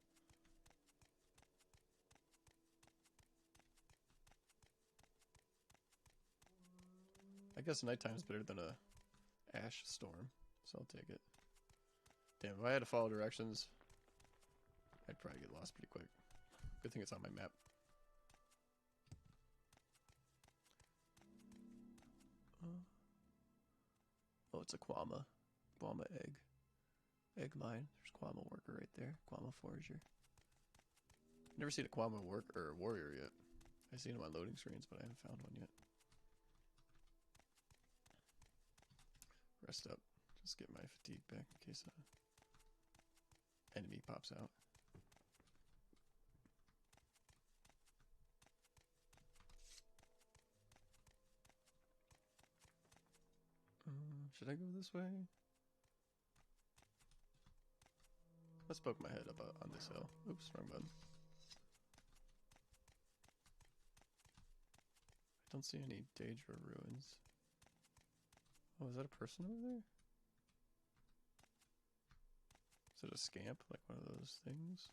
I guess nighttime's better than a ash storm, so I'll take it. Damn, if I had to follow directions, I'd probably get lost pretty quick. Good thing it's on my map. Oh, it's a Quama egg. Egg mine. There's Quama worker right there. Quama forager. Never seen a Quama warrior yet. I've seen them on loading screens, but I haven't found one yet. Rest up. Just get my fatigue back in case an enemy pops out. Should I go this way? Let's poke my head up on this hill. Oops, wrong button. I don't see any Daedra ruins. Oh, is that a person over there? Is it a scamp? Like one of those things?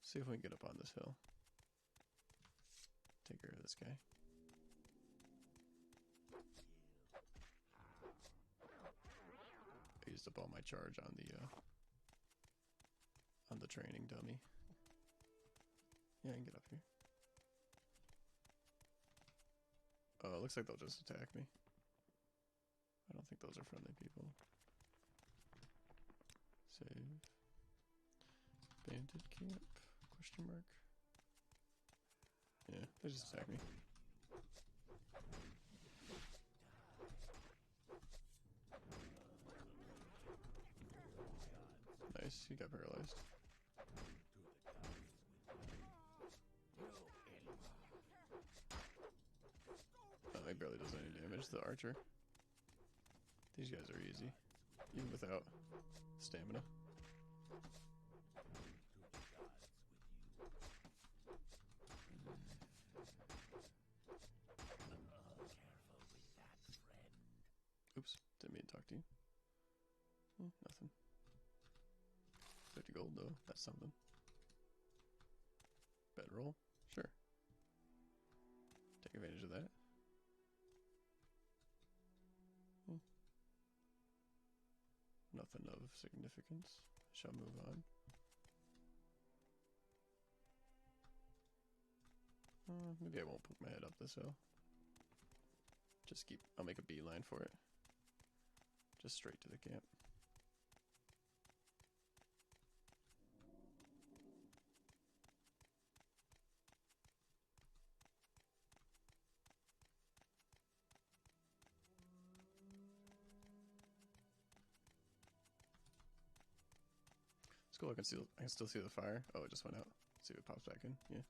See if we can get up on this hill. take care of this guy. I used up all my charge on the training dummy. Yeah, I can get up here. Oh, it looks like they'll just attack me. I don't think those are friendly people. Save. Bandit camp? Question mark. Yeah, they just attack me. Nice, he got paralyzed. Oh, he barely does any damage to the archer. These guys are easy, even without stamina. Oops, didn't mean to talk to you. Nothing. 50 gold though, that's something. Bedroll? Sure. Take advantage of that. Nothing of significance. Shall move on. Maybe I won't poke my head up this hill. Just keep, I'll make a beeline for it. Just straight to the camp. It's cool, I can still see the fire. Oh, it just went out. Let's see if it pops back in. Yeah.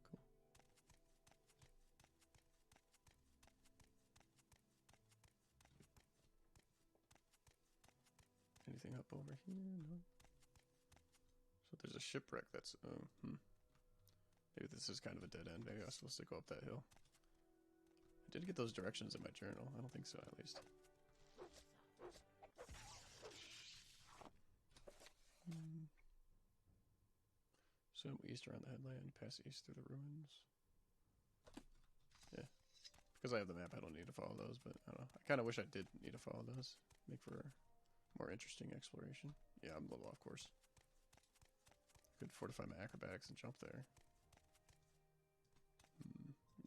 Cool. Anything up over here? No. So there's a shipwreck that's maybe this is kind of a dead end. Maybe I was supposed to go up that hill. I did get those directions in my journal. I don't think so, at least. Swim east around the headland, pass east through the ruins. Yeah. Because I have the map, I don't need to follow those, but I don't know. I kind of wish I did need to follow those. Make for a more interesting exploration. Yeah, I'm a little off course. Could fortify my acrobatics and jump there.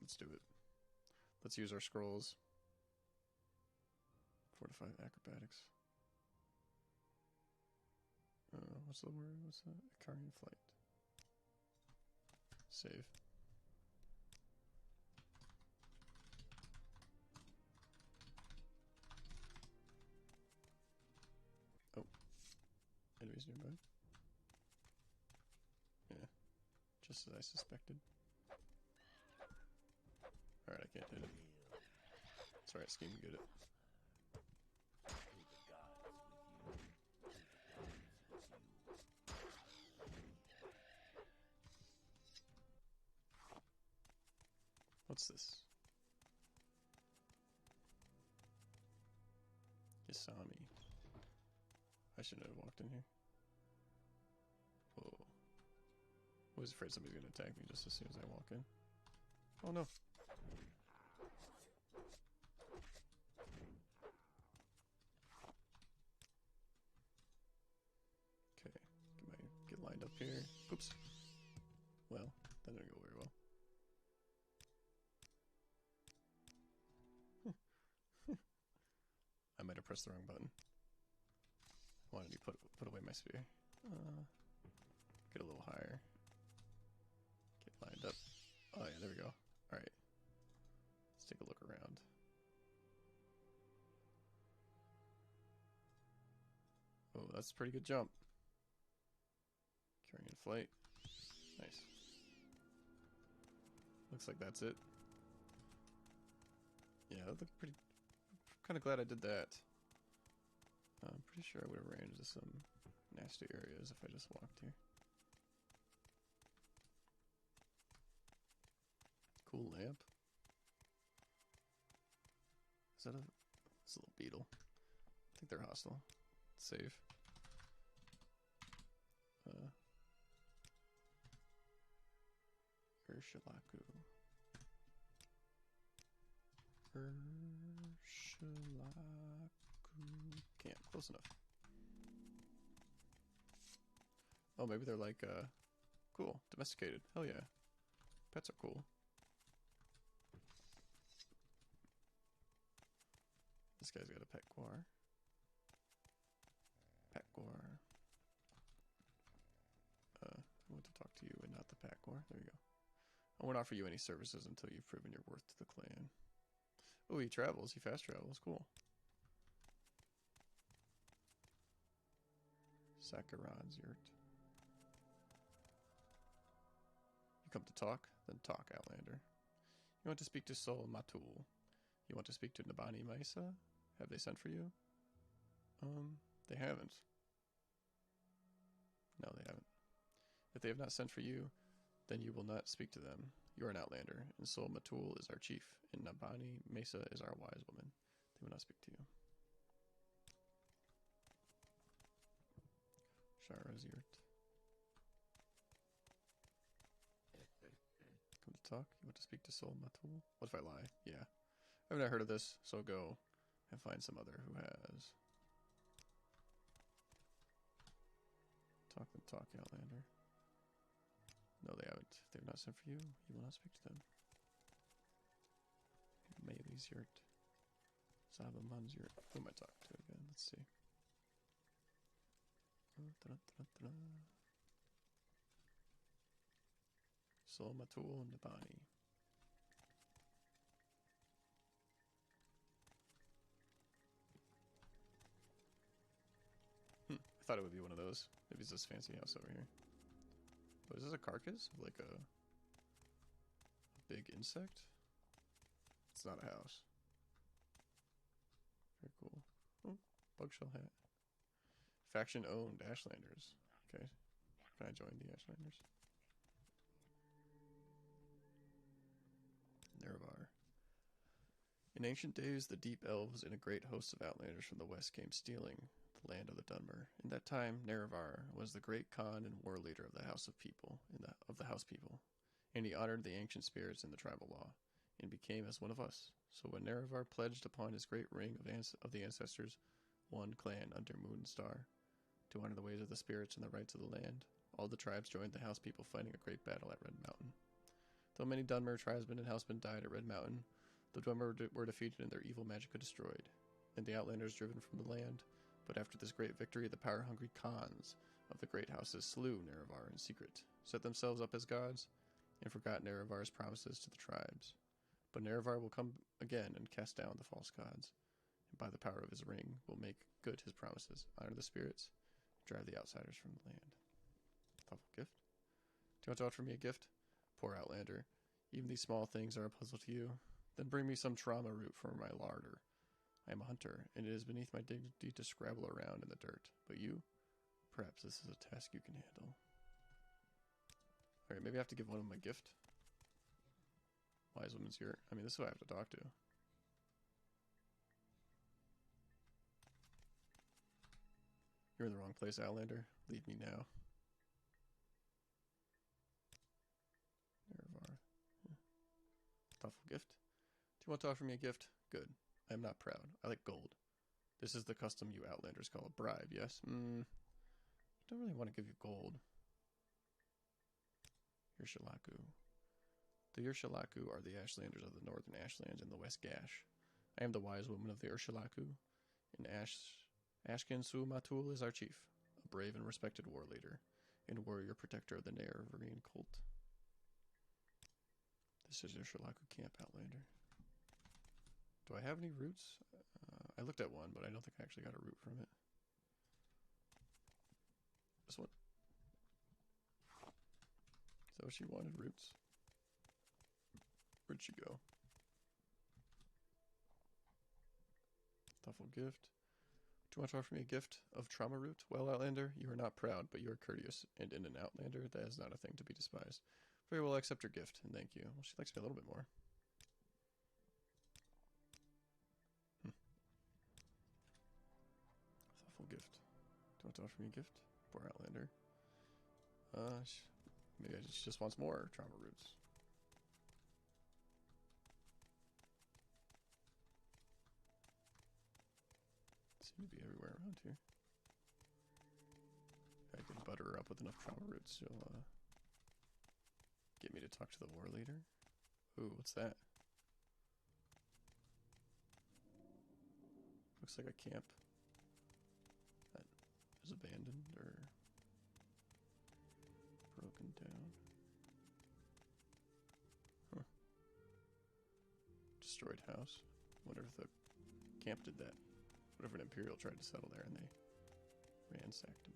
Let's do it. Let's use our scrolls. Fortify acrobatics. What's the word? What's that? Icarian flight. Save. Oh. Enemies nearby. Yeah. Just as I suspected. Alright, I can't hit it. It's alright, Scheme, get it. What's this? You saw me. I shouldn't have walked in here. Whoa. I was afraid somebody's gonna attack me just as soon as I walk in. Oh no. Okay. Get lined up here. Oops. Well, that didn't go very well. I might have pressed the wrong button. I wanted to put away my spear. Get a little higher. Get lined up. Oh yeah, there we go. Alright. Let's take a look around. Oh, that's a pretty good jump. Carrying flight. Nice. Looks like that's it. Yeah, that looked pretty... Kind of glad I did that. I'm pretty sure I would have ran into some nasty areas if I just walked here. Cool lamp. Is that it's a little beetle? I think they're hostile. Save. Ursulaku. Ursulaku camp. Close enough. Oh, maybe they're like, cool. Domesticated. Hell yeah. Pets are cool. This guy's got a pet guar. Pet guar. I want to talk to you and not the pet guar. There you go. I won't offer you any services until you've proven your worth to the clan. Oh, he travels. He fast travels. Cool. Sakaran's yurt. You come to talk? Then talk, Outlander. You want to speak to Sol Matul. You want to speak to Nabani Maisa? Have they sent for you? They haven't. No, they haven't. If they have not sent for you, then you will not speak to them. You are an Outlander, and Sol Matul is our chief, and Nabani Mesa is our wise woman. They will not speak to you. Shara's yurt. Come to talk? You want to speak to Sol Matul? What if I lie? Yeah. I have not heard of this, so go and find some other who has. Talk them, talk, Outlander. No, they haven't. If they have not sent for you, you will not speak to them. Maylee's yurt. Sabaman's yurt. Who am I talking to again? Let's see. Sol Matul and Nabani. I thought it would be one of those. Maybe it's this fancy house over here. Oh, is this a carcass? Like a big insect? It's not a house. Very cool. Oh, bugshell hat. Faction owned Ashlanders. Okay. Can I join the Ashlanders? Nerevar. In ancient days, the deep elves and a great host of outlanders from the west came stealing the land of the Dunmer. In that time, Nerevar was the great Khan and war leader of the House of People, and he honored the ancient spirits in the tribal law, and became as one of us. So when Nerevar pledged upon his great ring of the ancestors, one clan under Moon Star, to honor the ways of the spirits and the rights of the land, all the tribes joined the House People, fighting a great battle at Red Mountain. Though many Dunmer tribesmen and housemen died at Red Mountain, the Dunmer were defeated and their evil magic destroyed, and the Outlanders driven from the land. But after this great victory, the power-hungry Khans of the great houses slew Nerevar in secret, set themselves up as gods, and forgot Nerevar's promises to the tribes. But Nerevar will come again and cast down the false gods, and by the power of his ring will make good his promises, honor the spirits, drive the outsiders from the land. Thoughtful gift. Do you want to offer me a gift? Poor Outlander. Even these small things are a puzzle to you. Then bring me some trauma root for my larder. I am a hunter, and it is beneath my dignity to scrabble around in the dirt. But you? Perhaps this is a task you can handle. Alright, maybe I have to give one of them a gift. Wise woman's here. I mean, this is who I have to talk to. You're in the wrong place, Outlander. Leave me now. Nerevar. Yeah. Thoughtful gift. Do you want to offer me a gift? Good. I am not proud. I like gold. This is the custom you Outlanders call a bribe, yes? I don't really want to give you gold. Ursulaku. The Ursulaku are the Ashlanders of the Northern Ashlands and the West Gash. I am the wise woman of the Ursulaku, and Ashkin Su Matul is our chief, a brave and respected war leader, and warrior protector of the Nerevarine cult. This is Ursulaku Camp, Outlander. Do I have any roots? I looked at one, but I don't think I actually got a root from it. This one. Is that what she wanted? Roots? Where'd she go? Thoughtful gift. Do you want to offer me a gift of trauma root? Well, Outlander, you are not proud, but you are courteous, and in an Outlander, that is not a thing to be despised. Very well, I accept your gift, and thank you. Well, she likes me a little bit more. Thoughtful gift. Do you want to offer me a gift? Poor Outlander. Maybe she just wants more trauma roots. Seem to be everywhere around here. I can butter her up with enough travel routes. She'll get me to talk to the war leader. Ooh, what's that? Looks like a camp that is abandoned or broken down. Huh. Destroyed house. Wonder if the camp did that. What if an Imperial tried to settle there and they ransacked him?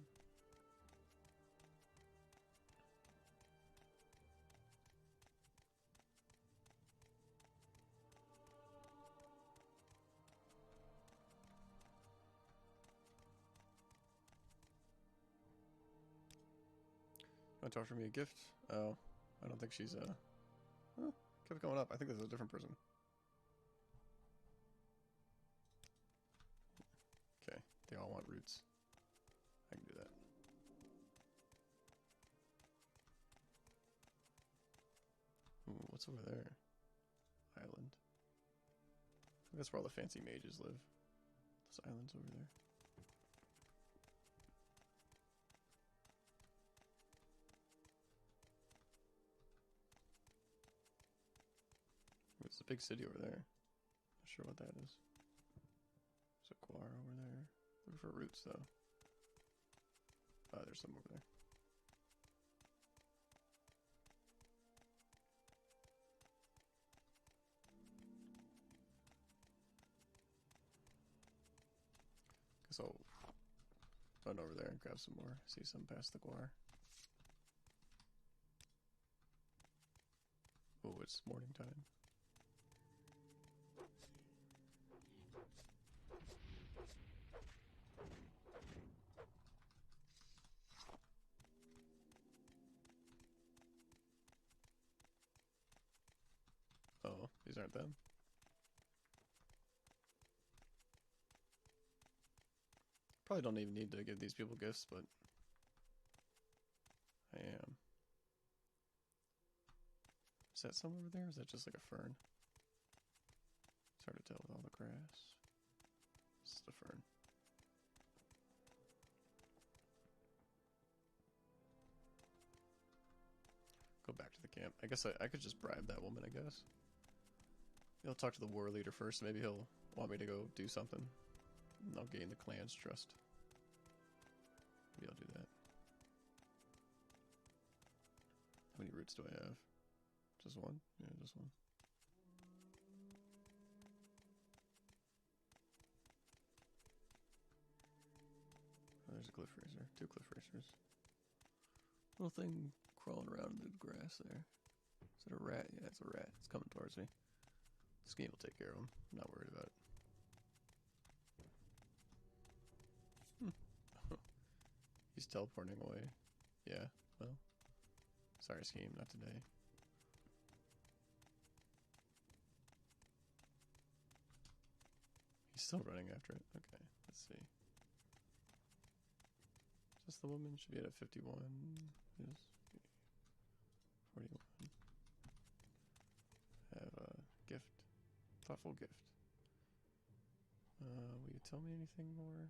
Want to offer me a gift? Oh, I don't think she's kept going up. I think this is a different person. Okay, they all want roots. I can do that. Ooh, what's over there? Island. I think that's where all the fancy mages live. Those islands over there. It's a big city over there. Not sure what that is. There's a Guar over there. Looking for roots though. There's some over there. Guess I'll run over there and grab some more. See some past the Guar. Oh, it's morning time. Oh, these aren't them. Probably don't even need to give these people gifts, but I am. Is that some over there? Or is that just like a fern? It's hard to tell with all the grass. It's just a fern. Go back to the camp. I guess I could just bribe that woman, I guess. I'll talk to the war leader first. Maybe he'll want me to go do something. And I'll gain the clan's trust. Maybe I'll do that. How many roots do I have? Just one? Yeah, just one. Oh, there's a cliff racer. 2 cliff racers. Little thing crawling around in the grass there. Is that a rat? Yeah, it's a rat. It's coming towards me. This game will take care of him. I'm not worried about it. He's teleporting away. Yeah, well. Sorry, Scheme, not today. He's still running after it. Okay, let's see. Is this the woman? Should be at a 51. Yes. 41. Have a gift. Thoughtful gift. Will you tell me anything more?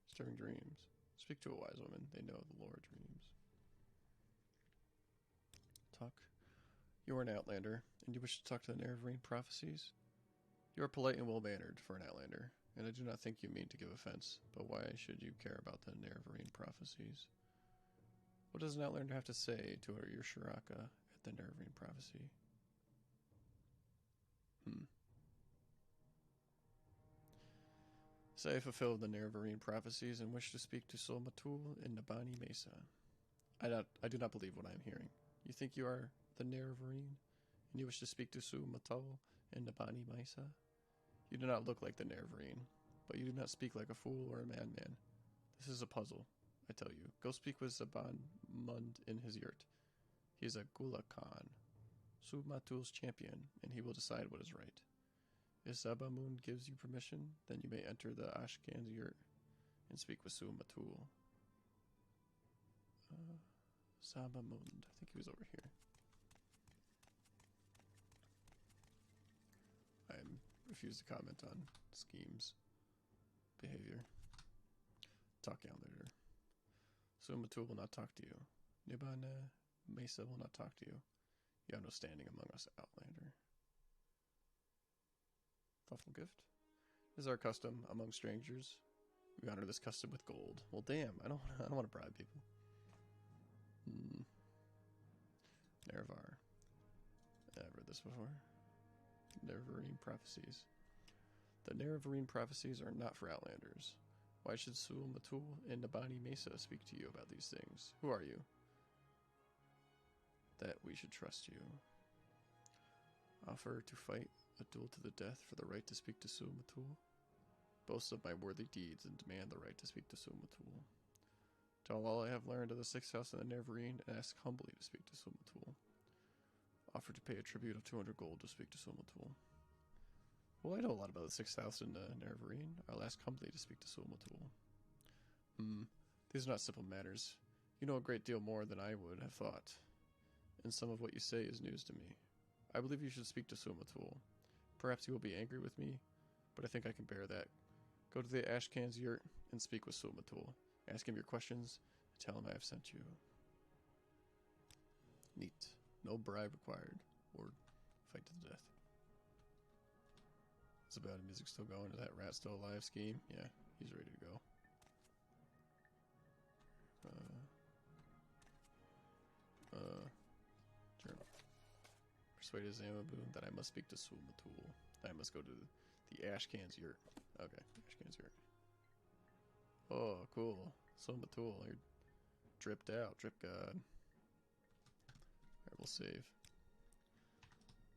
Stirring dreams. Speak to a wise woman. They know the lore dreams. Talk. You are an outlander, and you wish to talk to the Nerevarine prophecies? You are polite and well-mannered for an outlander, and I do not think you mean to give offense, but why should you care about the Nerevarine prophecies? What does an outlander have to say to your Shiraka at the Nerevarine prophecy? Say I fulfill the Nerevarine prophecies and wish to speak to Solmatul in Nabani Mesa. I do not believe what I am hearing. You think you are the Nerevarine, and you wish to speak to Solmatul in Nabani Mesa? You do not look like the Nerevarine, but you do not speak like a fool or a madman. This is a puzzle, I tell you. Go speak with Zaban Mund in his yurt. He is a Gula Khan, Solmatul's champion, and he will decide what is right. If Zabamund gives you permission, then you may enter the Ashkan's yurt and speak with Solmatul. Zabamund. I think he was over here. I refuse to comment on schemes behavior. Talk down later. Sumatul will not talk to you. Nibana Mesa will not talk to you. You have no standing among us, Outlander. Thoughtful gift. This is our custom among strangers. We honor this custom with gold. Well, damn, I don't want to bribe people. Nerevar. I've read this before. Nerevarine prophecies. The Nerevarine prophecies are not for Outlanders. Why should Sumatul and Nabani Mesa speak to you about these things? Who are you? That we should trust you. Offer to fight a duel to the death for the right to speak to Sumatul. Boast of my worthy deeds and demand the right to speak to Sumatul. Tell all I have learned of the Sixth House and the Nerevarine and ask humbly to speak to Sumatul. Offer to pay a tribute of 200 gold to speak to Sumatul. Well, I know a lot about the Sixth House and Nerevarine. I'll ask humbly to speak to Sumatul. These are not simple matters. You know a great deal more than I would have thought. And some of what you say is news to me. I believe you should speak to Sumatul. Perhaps he will be angry with me, but I think I can bear that. Go to the Ashcan's yurt and speak with Sumatul. Ask him your questions and tell him I have sent you. Neat. No bribe required. Or fight to the death. It's about the music still going. Is that rat still alive scheme? Yeah, he's ready to go. Journal. Persuaded Zamabu that I must speak to Sumatul. I must go to the Ashcan's yurt. Okay, Ashcan's yurt. Oh, cool. Sumatul, you're dripped out. Drip god. Alright, we'll save.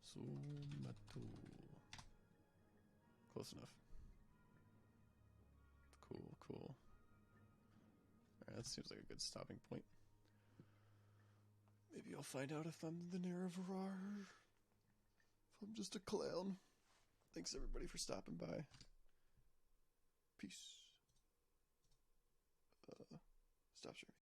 Sumatul. Close enough. Cool. Alright, that seems like a good stopping point. Maybe I'll find out if I'm the Nerevar. If I'm just a clown. Thanks everybody for stopping by. Peace. Stop streaming.